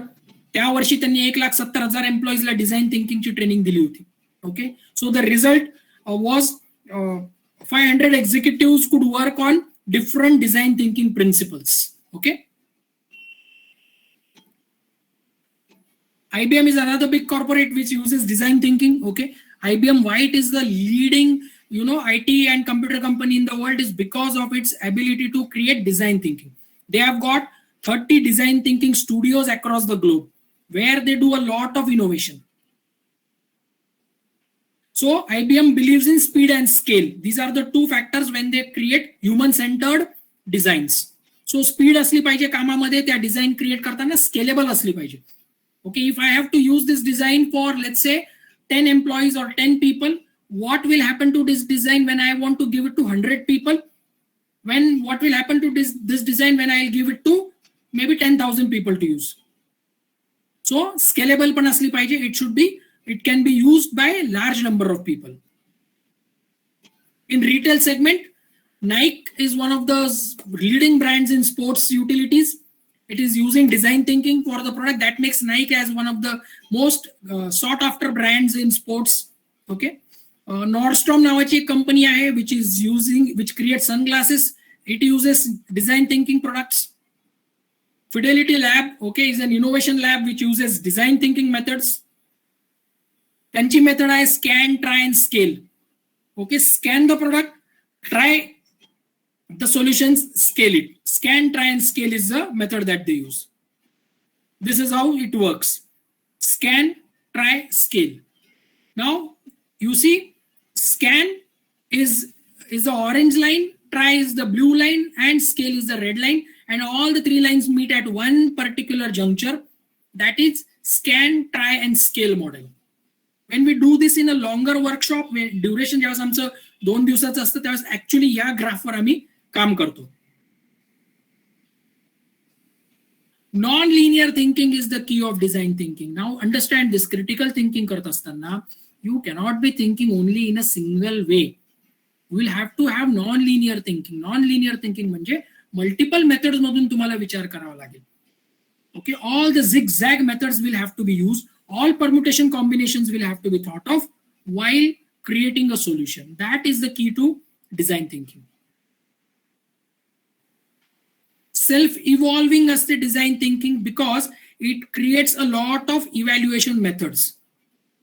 त्या वर्षी त्यांनी 1,70,000 एम्प्लॉईजला डिझाईन थिंकिंगची ट्रेनिंग दिली होती. Okay, so the result was 500 executives could work on different design thinking principles. Okay, IBM is another big corporate which uses design thinking. Okay, IBM, why it is the leading IT and computer company in the world is because of its ability to create design thinking. They have got 30 design thinking studios across the globe where they do a lot of innovation. So IBM believes in speed and scale. These are the two factors when they create human-centered designs. So speed असली पाहिजे कामामध्ये, त्या design create करताना scalable असली पाहिजे. Okay, if I have to use this design for, let's say, 10 employees or 10 people, what will happen to this design when I want to give it to 100 people? What will happen to this design when I'll give it to maybe 10,000 people to use? So scalable पण असली पाहिजे. It can be used by a large number of people. In retail segment, Nike is one of the leading brands in sports utilities. It is using design thinking for the product. That makes Nike as one of the most sought after brands in sports. Okay, Nordstrom नावाची एक company आहे which creates sunglasses. It uses design thinking products. Fidelity Lab, okay, is an innovation lab which uses design thinking methods. त्यांची method आहे scan, try and scale. Okay, scan the product, try the solutions, scale it. Scan, try and scale is the method that they use. This is how it works. Scan, try, scale. Now you see scan is the orange line, try is the blue line, and scale is the red line, and all the three lines meet at one particular juncture. That is scan, try and scale model. When we do this in a longer workshop, duration जेव्हा आमचं 2 दिवसाचं असतं त्यावेळेस actually या ग्राफवर आम्ही काम करतो. Non-linear thinking is the key of design thinking. Now understand this, critical thinking करत असताना you cannot be thinking only in a single way. You will have to have non-linear thinking. Non-linear thinking म्हणजे multiple methods मधून तुम्हाला विचार करावा लागेल. Okay, all the zigzag methods will have to be used. All permutation combinations will have to be thought of while creating a solution. That is the key to design thinking. Self-evolving as the design thinking because it creates a lot of evaluation methods.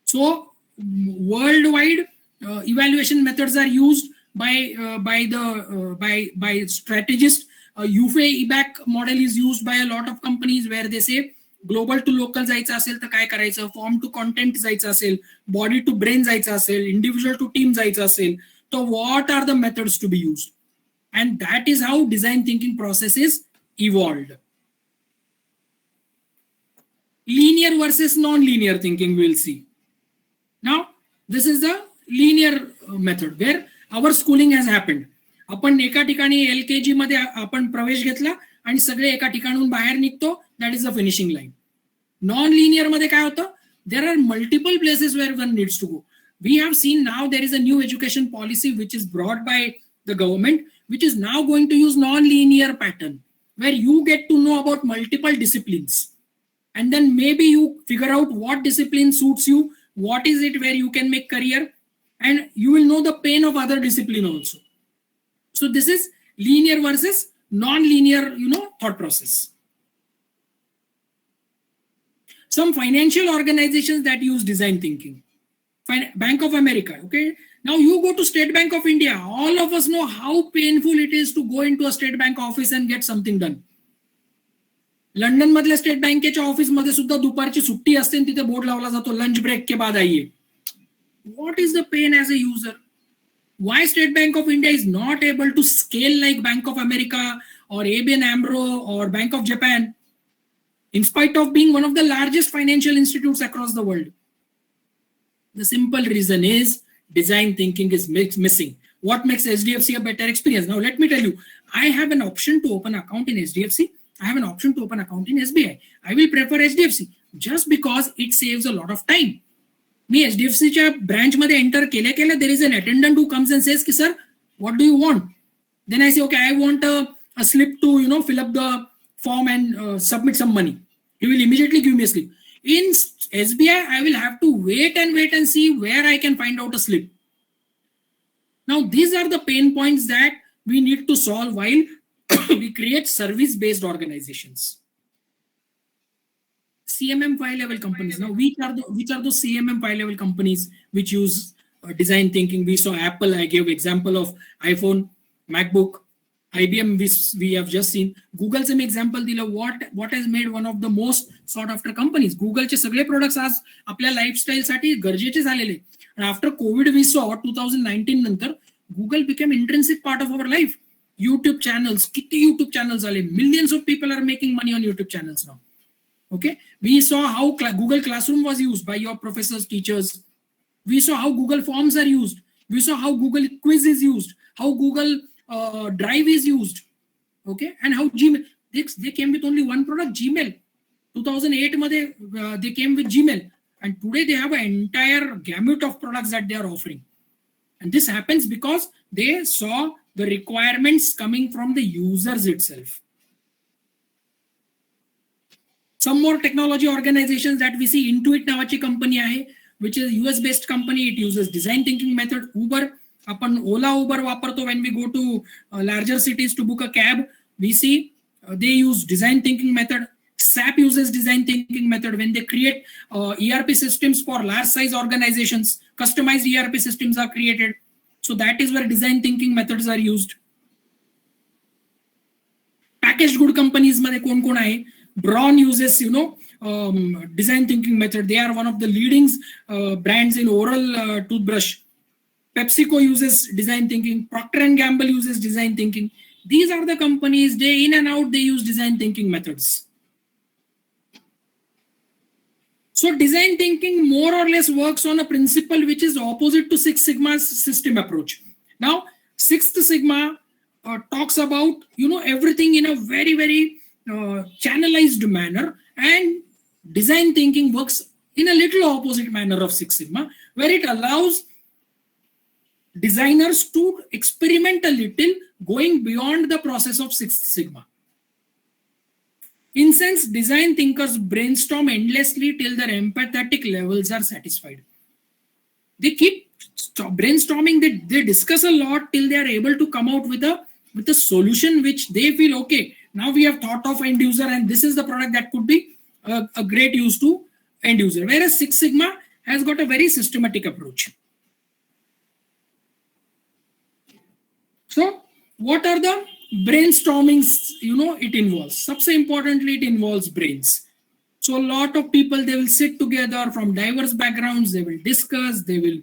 So worldwide evaluation methods are used by strategists. UFE EBAC model is used by a lot of companies where they say global to local जायचं असेल तर काय करायचं, form to content जायचं असेल, body to brain जायचं असेल, individual to team जायचं असेल, तर what are the methods to be used. And that is how design thinking process is evolved. Linear versus non linear thinking will see. Now this is the linear method where our schooling has happened. आपण एका ठिकाणी LKG मध्ये आपण प्रवेश घेतला आणि सगळे एका ठिकाणून बाहेर निघतो. That is the finishing line. Non-linear मध्ये काय होतं, there are multiple places where one needs to go. We have seen now there is a new education policy which is brought by the government, which is now going to use non-linear pattern, where you get to know about multiple disciplines. And then maybe you figure out what discipline suits you, what is it where you can make career, and you will know the pain of other discipline also. So this is linear versus non-linear, thought process. Some financial organizations that use design thinking. Bank of America, okay? Now you go to State Bank of India. All of us know how painful it is to go into a State Bank office and get something done. London मधल्या state बँकेच्या office मध्ये सुद्धा दुपारची सुट्टी असते आणि तिथे board लावला जातो लंच ब्रेक के बाद आइए. What is the pain as a user? Why State Bank of India is not able to scale like Bank of America or ABN AMRO or Bank of Japan, in spite of being one of the largest financial institutes across the world? The simple reason is design thinking is missing. What makes HDFC a better experience? Now let me tell you, I have an option to open an account in HDFC. I have an option to open an account in SBI. I will prefer HDFC just because it saves a lot of time. Me HDFC च्या branch मध्ये enter केल्या there is an attendant who comes and says ki sir, what do you want? Then I say, okay, I want a slip to fill up the form and submit some money. He will immediately give me a slip. In SBI, I will have to wait and see where I can find out a slip. Now, these are the pain points that we need to solve while we create service-based organizations. CMM 5-level companies. Now, which are those CMM 5-level companies which use design thinking? We saw Apple. I gave example of iPhone, MacBook, IBM. We have just seen. Google's an example. What has made one of the most sought after companies? Googleचे सगळे products आज आपल्या lifestyle साठी गरजेचे झालेले. And after COVID, we saw 2019 नंतर Google became intrinsic part of our life. YouTube channels, किती YouTube channels आले. Millions of people are making money on YouTube channels now. Okay, we saw how Google Classroom was used by your professors, teachers. We saw how Google Forms are used. We saw how Google Quiz is used. How Google Drive is used. Okay, and how Gmail. They came with only one product, Gmail. 2008 they came with Gmail, and today they have an entire gamut of products that they are offering. And this happens because they saw the requirements coming from the users itself. Some more technology organizations that we see, Intuit नावाची company आहे, which is a US based company. It uses design thinking method. Uber, आपण Ola Uber वापरतो when we go to larger cities to book a cab. We see they use design thinking method. SAP uses design thinking method when they create ERP systems for large size organizations. Customized ERP systems are created. So that is where design thinking methods are used. Packaged good companies मध्ये कोण कोण आहे? Braun uses, design thinking method. They are one of the leading brands in oral toothbrush. PepsiCo uses design thinking. Procter & Gamble uses design thinking. These are the companies, day in and out, they use design thinking methods. So design thinking more or less works on a principle which is opposite to Six Sigma's system approach. Now, Sixth Sigma talks about, everything in a very, very channelized manner, and design thinking works in a little opposite manner of Six Sigma, where it allows designers to experiment a little, going beyond the process of Six Sigma. In sense, design thinkers brainstorm endlessly till their empathetic levels are satisfied. They keep brainstorming, they discuss a lot till they are able to come out with a solution which they feel, okay, now we have thought of end user and this is the product that could be a great use to end user. Whereas Six Sigma has got a very systematic approach. So what are the brainstormings, it involves? Subse importantly, it involves brains. So a lot of people, they will sit together from diverse backgrounds, they will discuss, they will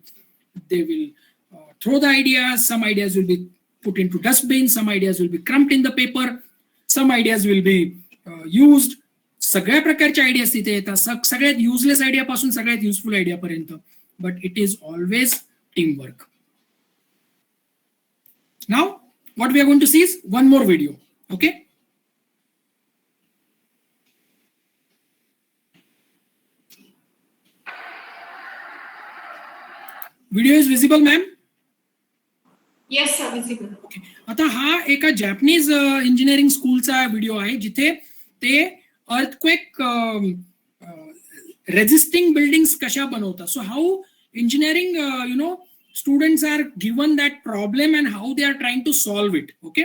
throw the ideas. Some ideas will be put into dustbin, some ideas will be crumped in the paper, some ideas will be used. सगळ्या प्रकारच्या ideas तिथे येतात, सगळ्यात useless idea पासून सगळ्यात useful idea पर्यंत, but it is always teamwork. Now, what we are going to see is one more video. Okay. Video is visible, ma'am? Yes, sir, visible. Okay. आता हा एका जॅपनीज इंजिनिअरिंग स्कूलचा व्हिडिओ आहे जिथे ते earthquake resisting buildings कशा बनवतात. सो हाऊ engineering students are given that problem and how they are trying to solve it. Okay,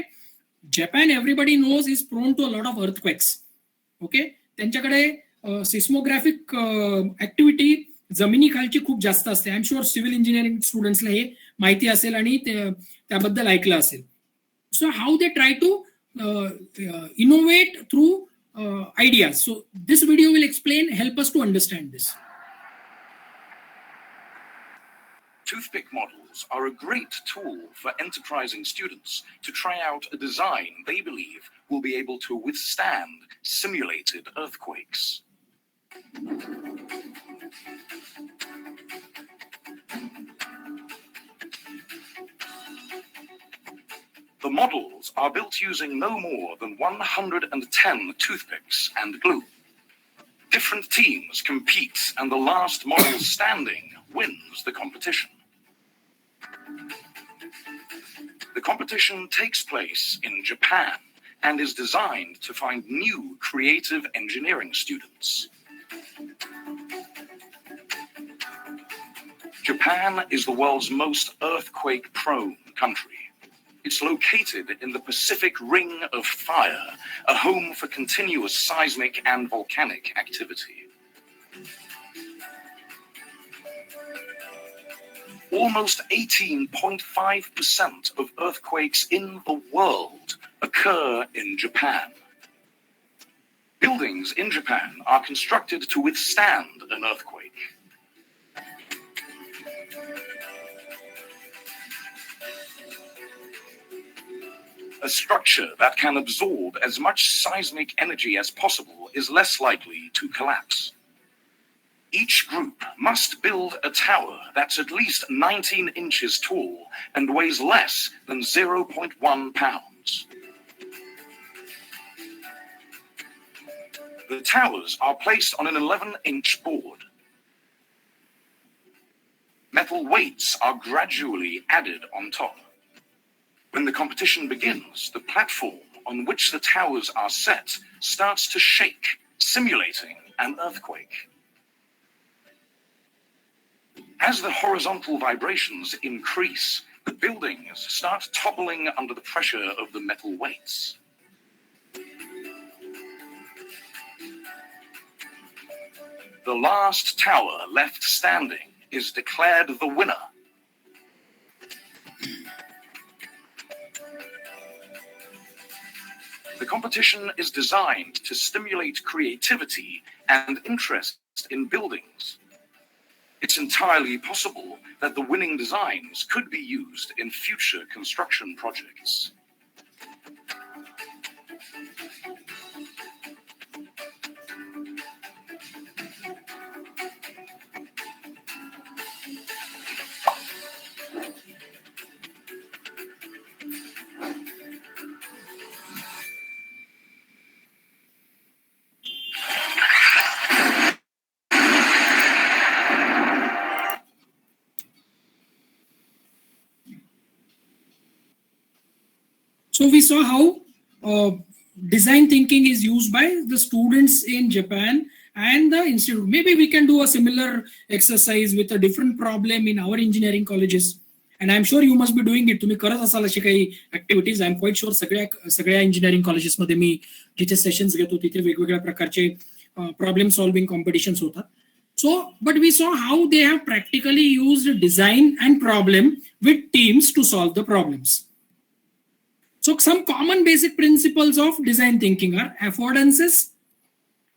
Japan, everybody knows, is prone to a lot of earthquakes. Okay, त्यांच्याकडे seismographic activity जमिनीखालची खूप जास्त असते. आय am sure civil engineering स्टुडंट्सला हे माहिती असेल आणि त्याबद्दल ऐकलं असेल. So how they try to innovate through ideas. So this video will help us to understand this. Toothpick models are a great tool for enterprising students to try out a design they believe will be able to withstand simulated earthquakes. The models are built using no more than 110 toothpicks and glue. Different teams compete, and the last model standing wins the competition. The competition takes place in Japan and is designed to find new creative engineering students. Japan is the world's most earthquake-prone country. It's located in the Pacific Ring of Fire, a home for continuous seismic and volcanic activity. Almost 18.5% of earthquakes in the world occur in Japan. Buildings in Japan are constructed to withstand an earthquake. A structure that can absorb as much seismic energy as possible is less likely to collapse. Each group must build a tower that's at least 19 inches tall and weighs less than 0.1 pounds. The towers are placed on an 11-inch board. Metal weights are gradually added on top. When the competition begins, the platform on which the towers are set starts to shake, simulating an earthquake. As the horizontal vibrations increase, the buildings start toppling under the pressure of the metal weights. The last tower left standing is declared the winner. The competition is designed to stimulate creativity and interest in buildings. It's entirely possible that the winning designs could be used in future construction projects. So we saw how design thinking is used by the students in Japan and the institute. Maybe we can do a similar exercise with a different problem in our engineering colleges. And I'm sure you must be doing it. तुम्ही करत असाल अशी काही activities. I am quiet sure सगळ्या engineering कॉलेजेसमध्ये मी जिथे sessions घेतो तिथे वेगवेगळ्या प्रकारचे प्रॉब्लेम सॉल्विंग कॉम्पिटिशन्स होतात. So, but we saw how they have practically used design and problem with teams to solve the problems. So some common basic principles of design thinking are affordances,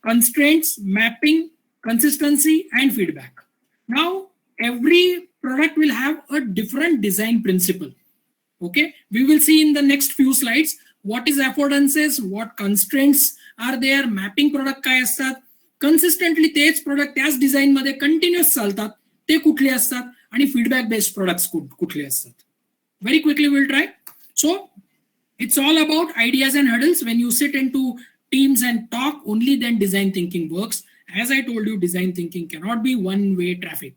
constraints, mapping, consistency, and feedback. Now, every product will have a different design principle. Okay, we will see in the next few slides what is affordances, what constraints are there, mapping product काय असतात, consistently तेच product त्याच design मध्ये continuous चालतात ते कुठले असतात, आणि feedback based products कुठले असतात. Very quickly we'll try. So it's all about ideas and hurdles. When you sit into teams and talk, only then design thinking works. As I told you, design thinking cannot be one-way traffic.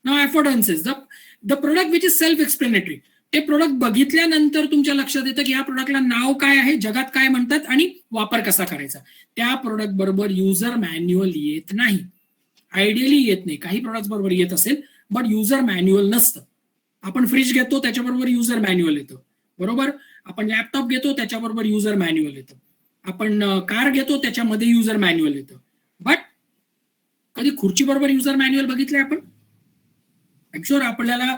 Now, affordances, the product which is self-explanatory. ते product बघितल्यानंतर तुमच्या लक्षात येतं की ह्या प्रोडक्टला नाव काय आहे, जगात काय म्हणतात आणि वापर कसा करायचा. त्या प्रोडक्ट बरोबर युजर मॅन्युअल येत नाही. आयडियली येत नाही. काही प्रोडक्ट बरोबर येत असेल, बट युजर मॅन्युअल नसतं. आपण फ्रीज घेतो त्याच्याबरोबर युजर मॅन्युअल येतं, बरोबर. आपण लॅपटॉप घेतो त्याच्याबरोबर युजर मॅन्युअल येतं, आपण कार घेतो त्याच्यामध्ये युजर मॅन्युअल येतं. बट कधी खुर्ची बरोबर युजर मॅन्युअल बघितले आपण? आय शुअर आपल्याला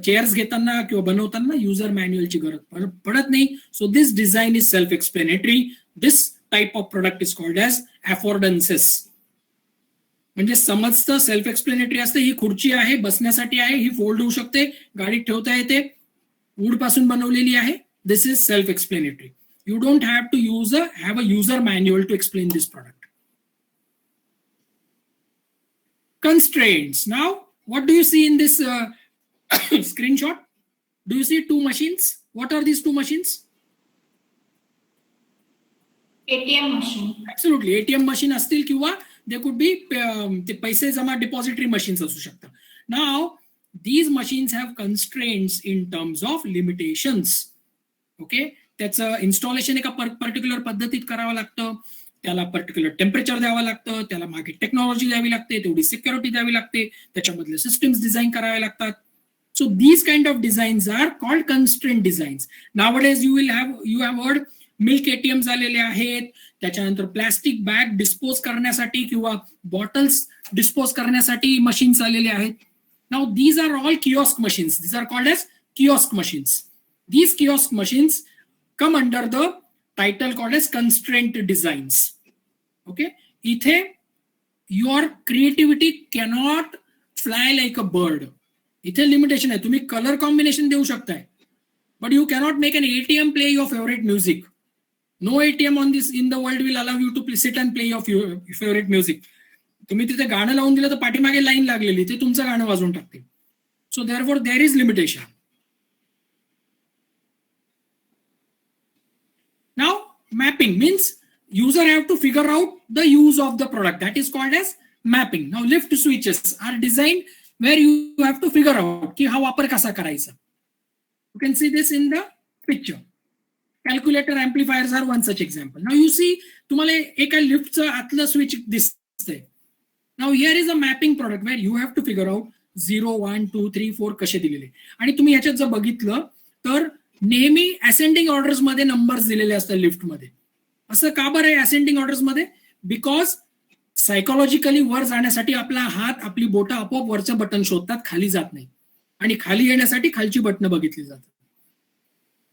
चेअर्स घेताना किंवा बनवताना युजर मॅन्युअलची गरज पडत नाही. So this design is self explanatory. This type of product is called as affordances. म्हणजे समजतं, सेल्फ एक्सप्लेनेटरी असते. ही खुर्ची आहे, बसण्यासाठी आहे, ही फोल्ड होऊ शकते, गाडीत ठेवता येते, वूड पासून बनवलेली आहे. This is self explanatory. You don't have to have a user manual to explain this product. Constraints. Now, what do you see in this screenshot? Do you see two machines? What are these two machines? ATM machine. Absolutely. ATM machine astil kiwa they could be the paise jama depository machines asu shakta. Now, these machines have constraints in terms of limitations. Okay? त्याचं installation एका particular पद्धतीत करावं लागतं, त्याला particular temperature द्यावं लागतं, त्याला मागे टेक्नॉलॉजी द्यावी लागते, तेवढी सिक्युरिटी द्यावी लागते, त्याच्यामधले सिस्टम्स डिझाईन करावे लागतात. So these kind of designs are called constraint designs. Nowadays you have heard milk ATM झालेले आहेत, त्याच्यानंतर प्लॅस्टिक बॅग डिस्पोज करण्यासाठी किंवा बॉटल्स डिस्पोज करण्यासाठी मशीन्स आलेले आहेत. Now these are all kiosk machines. These are called as kiosk machines. These kiosk machines come under the title called as constraint designs. Okay, ithe your creativity cannot fly like a bird. Ithe limitation hai. Tumhi color combination deu shakta hai, but you cannot make an ATM play your favorite music. No ATM in the world will allow you to sit and play your favorite music. तुम्ही तिथे गाणं लावून दिलं तर पाठीमागे line लागलेली, ते तुमचं गाणं वाजवून टाकते. So therefore there is limitation. Now, mapping means user have to figure out the use of the product. That is called as mapping. Now, lift switches are designed where you have to figure out ki ha wapar kasa karaycha. You can see this in the picture. Calculator amplifiers are one such example. Now, you see, tumhale eka lift चा आतलं switch दिसतंय. Now, here is a mapping product where you have to figure out 0, 1, 2, 3, 4 कसे दिलेले. आणि तुम्ही याच्यात जर बघितलं तर नेहमी असेंडिंग ऑर्डर्स मध्ये नंबर्स दिलेले असतात लिफ्टमध्ये. असं का बरं आहे असेंडिंग ऑर्डर्स मध्ये? बिकॉज सायकोलॉजिकली वर जाण्यासाठी आपला हात, आपली बोटं आपोआप वरचं बटन शोधतात, खाली जात नाही. आणि खाली येण्यासाठी खालची बटणं बघितली जातात.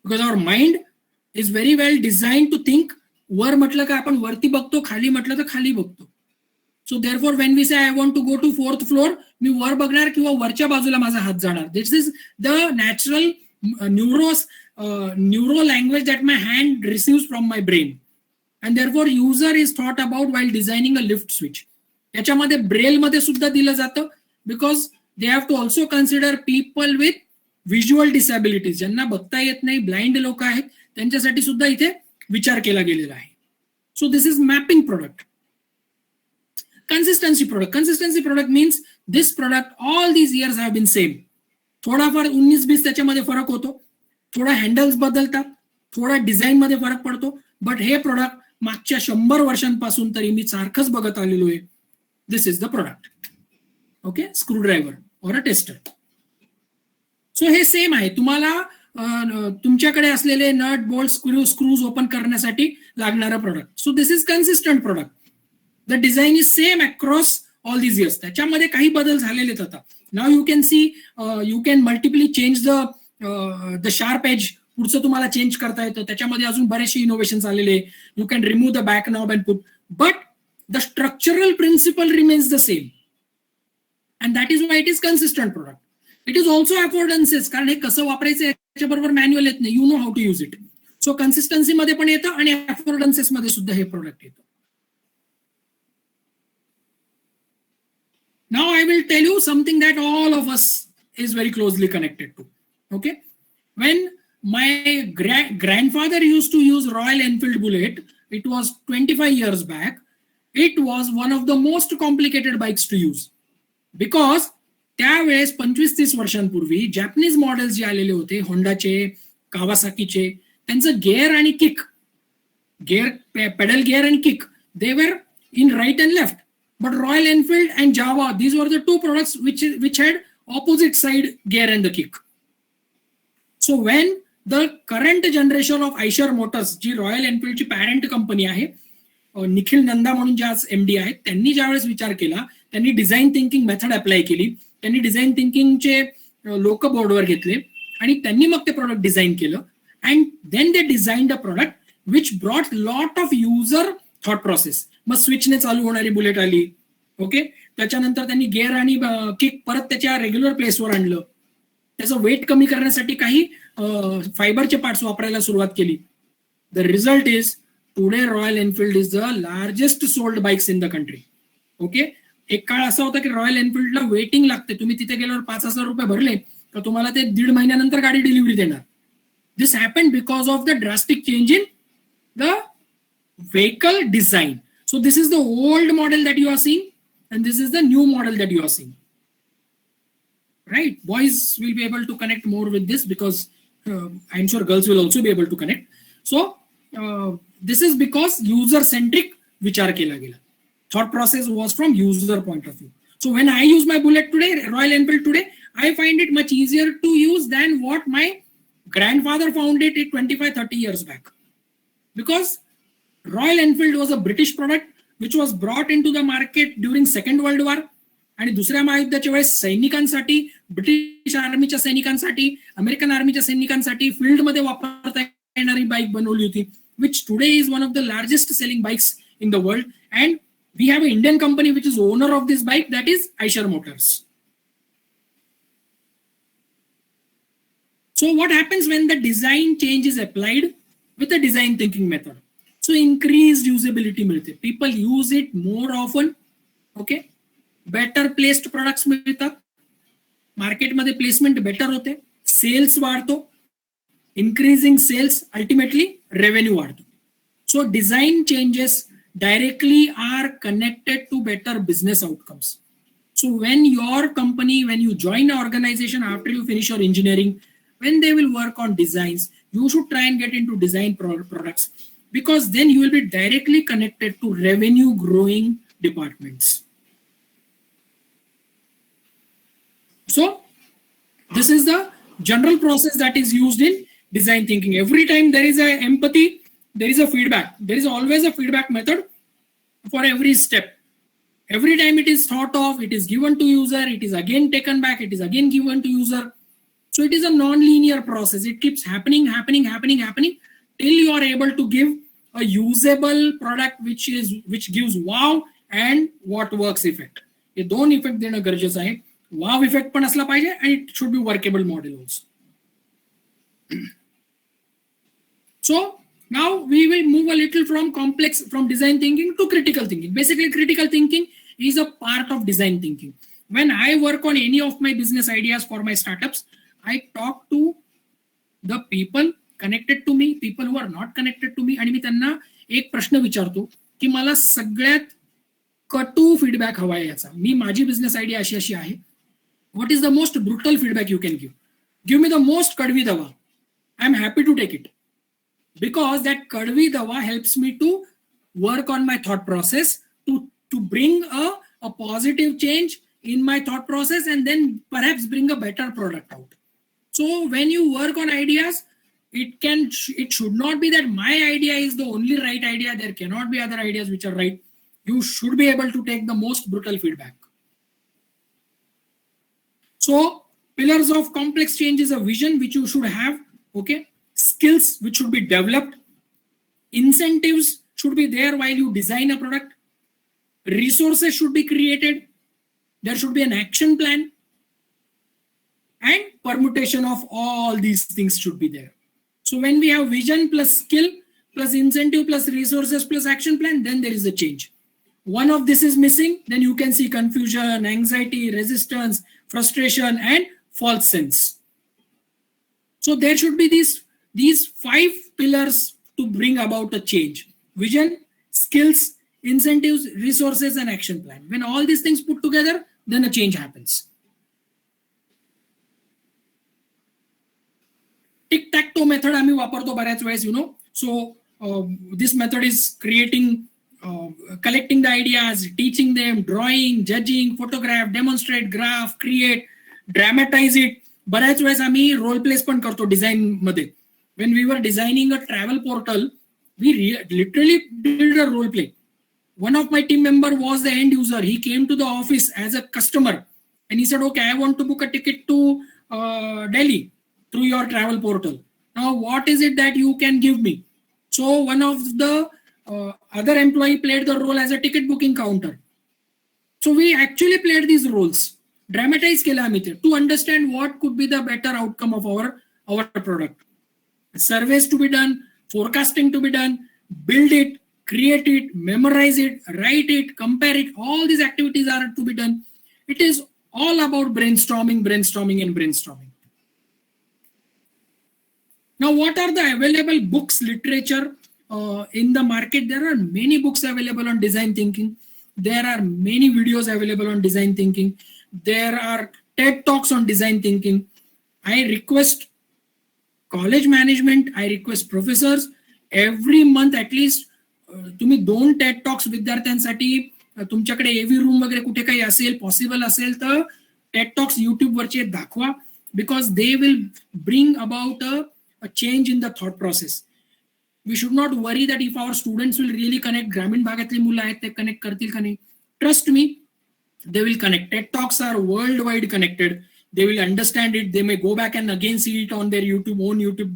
Because our mind is very well design to think. वर म्हटलं का आपण वरती बघतो, खाली म्हटलं तर खाली बघतो. सो therefore when we say I want to go to 4th floor, मी वर बघणार किंवा वरच्या बाजूला माझा हात जाणार. This is the natural neuro language that my hand receives from my brain, and therefore user is thought about while designing a lift switch. याच्यामध्ये ब्रेल मध्ये सुद्धा दिलं जातं, because they have to also consider people with visual disabilities, ज्यांना बघता येत नाही, blind लोक आहेत, त्यांच्यासाठी सुद्धा इथे विचार केला गेलेला आहे. So this is mapping product. Consistency product means this product all these years have been same. थोडाफार 19-20 त्याच्यामध्ये फरक होतो, थोडा हँडल्स बदलतात, थोडा डिझाईन मध्ये फरक पडतो, बट हे प्रोडक्ट मागच्या 100 वर्षांपासून तरी मी सारखंच बघत आलेलो आहे. This is the product. Okay, screwdriver or a tester. So हे सेम आहे. तुम्हाला तुमच्याकडे असलेले नट, बोल्ट, स्क्रूज ओपन करण्यासाठी लागणारा product. So this is consistent product. The design is same across all these years. त्याच्यामध्ये काही बदल झालेले आहेत आता. Now you can see, you can multiply change the sharp edge. पुढचं तुम्हाला चेंज करता येतं. त्याच्यामध्ये अजून बरेचसे इनोव्हेशन्स आलेले. You can remove the back knob and put, but the structural principle remains the same, and that is why it is consistent product. It is also affordances, कारण हे कसं वापरायचं याच्याबरोबर मॅन्युअल येत नाही. You know how to use it. So consistency मध्ये पण येतं आणि affordances मध्ये सुद्धा हे प्रोडक्ट येतं. Now I will tell you something that all of us is very closely connected to. Okay, when my grandfather used to use Royal Enfield Bullet, it was 25 years back. It was one of the most complicated bikes to use, because त्यावेळेस 25-30 वर्षांपूर्वी Japanese models जे आलेले होते, होंडाचे, कावासाकीचे, त्यांचं gear आणि kick, pedal gear आणि kick, they were in right and left. But Royal Enfield and Java, these were the two products which had opposite side gear and the kick. So when the current generation of Eicher Motors, जी royal एनफिल्डची parent company आहे, निखिल नंदा म्हणून ज्या MD आहेत, त्यांनी ज्यावेळेस विचार केला, त्यांनी डिझाईन थिंकिंग मेथड अप्लाय केली, त्यांनी डिझाईन थिंकिंगचे लोक बोर्डवर घेतले आणि त्यांनी मग ते प्रोडक्ट डिझाईन केलं. And then they design the product which brought lot of user thought process. मग स्विचने चालू होणारी बुलेट आली, ओके. त्याच्यानंतर त्यांनी गिअर आणि किक परत त्याच्या रेग्युलर प्लेसवर आणलं. त्याचं वेट कमी करण्यासाठी काही फायबरचे पार्ट्स वापरायला सुरुवात केली. The result is today royal Enfield is the largest sold bikes in the country. Okay. एक काळ असा होता की रॉयल एनफिल्डला वेटिंग लागते. तुम्ही तिथे गेल्यावर 5,000 रुपये भरले तर तुम्हाला ते 1.5 महिन्यानंतर गाडी डिलिव्हरी देणार. This happen because of the drastic change in the vehicle design. So this is the old model that you are seeing and this is the new model that you are seeing. Right? Boys will be able to connect more with this because I'm sure girls will also be able to connect. So this is because user-centric vichar kela gela. Thought process was from user point of view. So when I use my Bullet today, Royal Enfield today, I find it much easier to use than what my grandfather found it 25-30 years back. Because Royal Enfield was a British product which was brought into the market during Second World War. आणि दुसऱ्या महायुद्धाच्या वेळेस सैनिकांसाठी, British आर्मीच्या सैनिकांसाठी, American आर्मीच्या सैनिकांसाठी फील्डमध्ये वापरता येणारी bike बनवली होती, which today is one of the largest selling bikes in the world. And we have a Indian company which is owner of this bike, that is Eicher Motors. So what happens when the design change is applied with the design thinking method? So increased usability मिळते. People use it more often. Okay. Better placed products मिळतात. मार्केटमध्ये placement better होते. Sales वाढतो. Increasing sales, ultimately revenue वाढतो. So design changes directly are connected to better business outcomes. So when your company, when you join an organization after you finish your engineering, when they will work on designs, you should try and get into design products, because then you will be directly connected to revenue growing departments. So this is the general process that is used in design thinking. Every time there is a empathy, there is a feedback. There is always a feedback method for every step. Every time it is thought of, it is given to user, it is again taken back, it is again given to user. So it is a non-linear process. It keeps happening till you are able to give a usable product which gives wow and what works effect. हे दोन effect देणं गरजेचं आहे. वाव effect पण असला पाहिजे and it should be workable model also. So now we will move a little from design thinking to critical thinking. Basically, critical thinking is a part of design thinking. When I work on any of my business ideas for my startups, I talk to the people connected to me, people who are not connected to me, आणि मी त्यांना एक प्रश्न विचारतो की मला सगळ्यात कटू feedback हवा आहे याचा. मी माझी बिझनेस आयडिया अशी आहे. What is the most brutal feedback you can give me the most कडवी दवा. I am happy to take it, because that कडवी दवा helps me to work on my thought process, to bring a positive change in my thought process and then perhaps bring a better product out. So when you work on ideas, it should not be that my idea is the only right idea. There cannot be other ideas which are right. You should be able to take the most brutal feedback. So pillars of complex change is a vision which you should have. Okay. Skills which should be developed. Incentives should be there while you design a product. Resources should be created. There should be an action plan. And permutation of all these things should be there. So when we have vision plus skill plus incentive plus resources plus action plan, then there is a change. One of this is missing, then you can see confusion, anxiety, resistance, frustration, and false sense. So there should be these 5 pillars to bring about a change: vision, skills, incentives, resources, and action plan. When all these things put together, then a change happens. Tic-tac-toe method आम्ही वापरतो बऱ्याच वेळेस, So this method is collecting the ideas, teaching them, drawing, judging, photograph, demonstrate, graph, create, dramatize it. बऱ्याच वेळेस आम्ही role place पण करतो design मध्ये. When we were designing a travel portal, we literally did a role play. One of my team member was the end user. He came to the office as a customer and he said, okay, I want to book a ticket to Delhi through your travel portal. Now, what is it that you can give me? So one of the other employee played the role as a ticket booking counter. So we actually played these roles, dramatized kilometer to understand what could be the better outcome of our product. Surveys to be done, forecasting to be done, build it, create it, memorize it, write it, compare it. All these activities are to be done. It is all about brainstorming, brainstorming, and brainstorming. Now, what are the available books, literature in the market? There are many books available on design thinking. There are many videos available on design thinking. There are TED Talks on design thinking. I request college management, I request professors every month at least तुम्ही 2 TED Talks विद्यार्थ्यांसाठी तुमच्याकडे एव्ही room वगैरे कुठे काही असेल possible असेल तर TED Talks YouTube वरचे दाखवा because they will bring about a change in the thought process. We should not worry that if our students will really connect, ग्रामीण भागातली मुलं आहेत ते कनेक्ट करतील का नाही. Trust me, they will connect. TED Talks are worldwide connected. They will understand it. They may go back and again see it on their own YouTube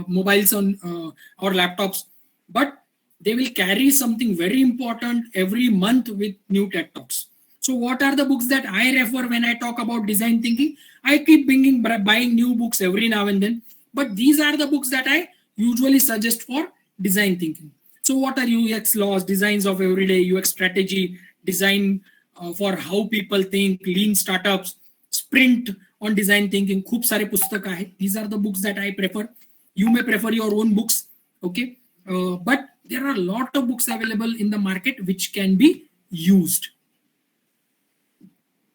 mobiles or laptops. But they will carry something very important every month with new TED Talks. So what are the books that I refer when I talk about design thinking? I keep buying new books every now and then. But these are the books that I usually suggest for design thinking. So what are UX laws, designs of everyday UX strategy, design for how people think, lean startups, sprint on design thinking. खूप सारे पुस्तक आहेत. These are the books that I prefer. You may prefer your own books, okay? But there are a lot of books available in the market which can be used.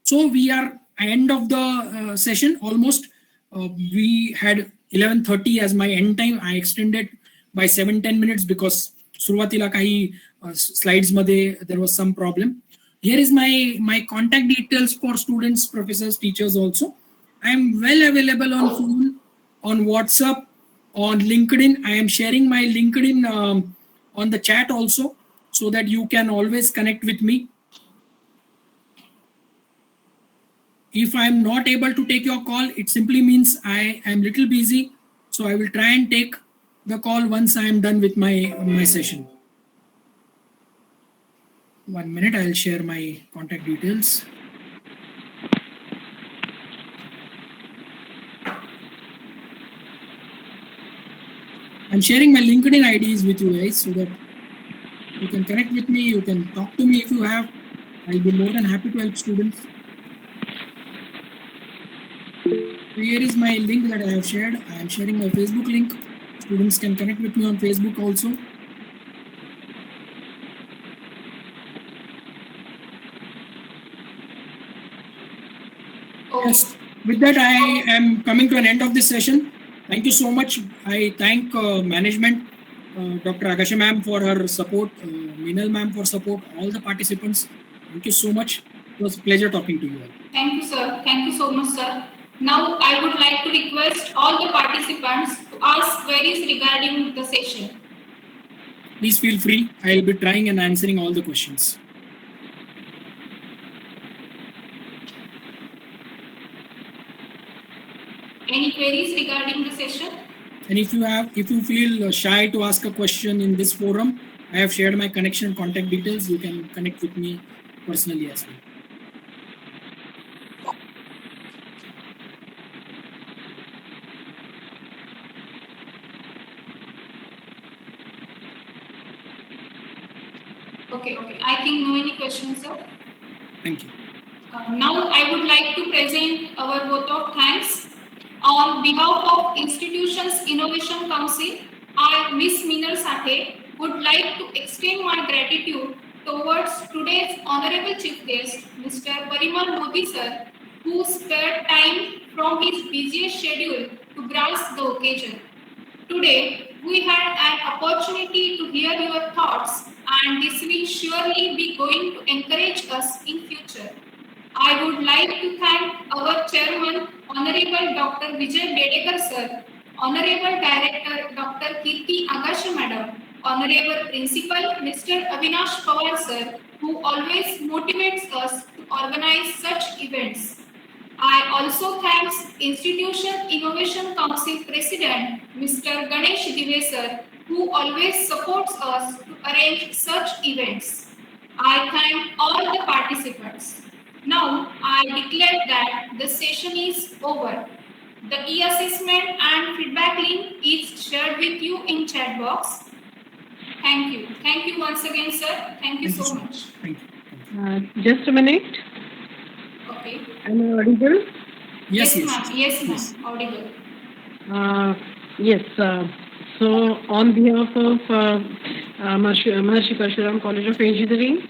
So we are end of the session almost. We had 11:30 as my end time. I extended by 7-10 minutes because सुरुवातीला काही slides मध्ये there was some problem. Here is my contact details for students, professors, teachers also. I am well available on phone, on WhatsApp, on LinkedIn. I am sharing my LinkedIn on the chat also so that you can always connect with me. If I am not able to take your call, it simply means I am little busy. So I will try and take the call once I am done with my session. 1 minute, I'll share my contact details. I'm sharing my LinkedIn IDs with you guys so that you can connect with me, you can talk to me if you have. I'll be more than happy to help students. So here is my link that I have shared. I am sharing my Facebook link. Students can connect with me on Facebook also. Yes, with that I am coming to an end of this session. Thank you so much. I thank management, Dr. Agasha ma'am for her support, Meenal ma'am for support, all the participants. Thank you so much. It was a pleasure talking to you all. Thank you, sir. Thank you so much, sir. Now, I would like to request all the participants to ask queries regarding the session. Please feel free. I will be trying and answering all the questions. Any queries regarding the session? And if you feel shy to ask a question in this forum, I have shared my connection contact details. You can connect with me personally as well. Okay. I think no any questions, sir. Thank you. Now I would like to present our vote of thanks. On behalf of Institution's Innovation Council, I, Miss Meenal Sathe, would like to extend my gratitude towards today's Honorable Chief Guest, Mr. Parimal Modi sir, who spared time from his busiest schedule to grasp the occasion. Today, we had an opportunity to hear your thoughts, and this will surely be going to encourage us in future. I would like to thank our chairman, Honorable Dr. Vijay Bedekar sir, Honorable Director Dr. Kirti Agash Madam, Honorable Principal Mr. Avinash Pawar Sir, who always motivates us to organize such events. I also thanks Institution Innovation Council President Mr. Ganesh Dive Sir, who always supports us to arrange such events. I thank all the participants. Now I declare that the session is over. The e-assessment and feedback link is shared with you in chat box. Thank you. Thank you once again, sir. Thank you so much. Thank you. Just a minute. Okay. Am I audible? Yes, ma'am. Yes, ma'am. Audible. Yes. So, on behalf of Maharshi Parshuram College of Engineering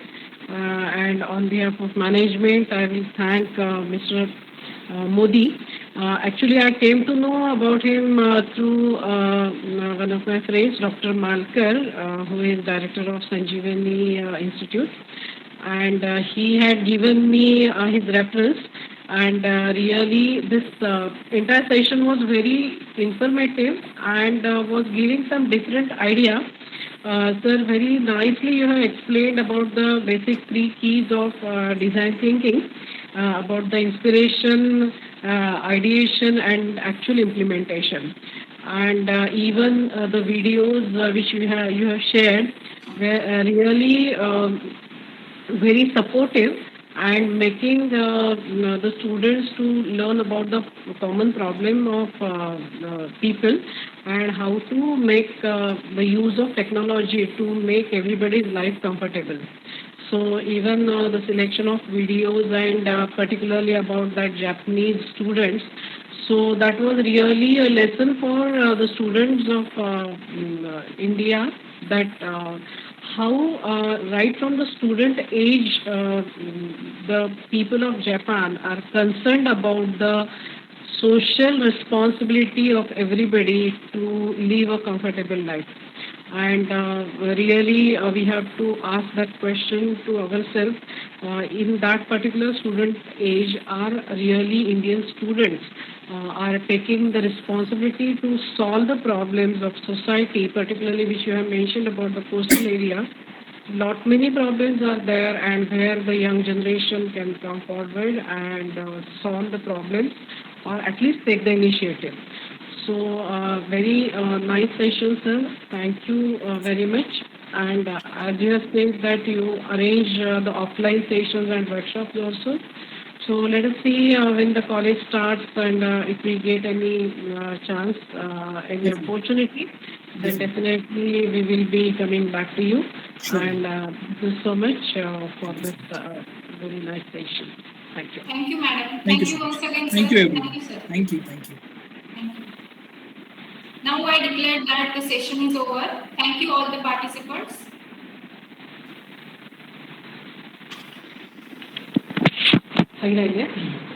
and on behalf of management, I will thank Mr. Modi. Actually, I came to know about him through one of my friends, Dr. Malkar, who is director of Sanjeevani Institute, and he had given me his reference. And really, this entire session was very informative and was giving some different idea. Sir, very nicely you have explained about the basic three keys of design thinking, about the inspiration, ideation, and actual implementation. And even the videos which you have shared were really very supportive and making the students to learn about the common problem of people and how to make the use of technology to make everybody's life comfortable. So even the selection of videos and particularly about that Japanese students, so that was really a lesson for the students of India, that how right from the student age the people of Japan are concerned about the social responsibility of everybody to live a comfortable life. And really we have to ask that question to ourselves, in that particular student age, are really Indian students are taking the responsibility to solve the problems of society, particularly which you have mentioned about the coastal area. Lot many problems are there, and where the young generation can come forward and solve the problems or at least take the initiative. So very nice session, sir. Thank you very much. And as you have said that you arrange the offline sessions and workshops also. So let us see when the college starts, and if we get any chance, any opportunity, then definitely we will be coming back to you. Sure. And thank you so much for this very nice session. Thank you. Thank you, madam. Thank you you so once much. again, sir. Thank you, everyone. Thank you, sir. Thank you. Thank you. Thank you. Now I declare that the session is over. Thank you all the participants. Again.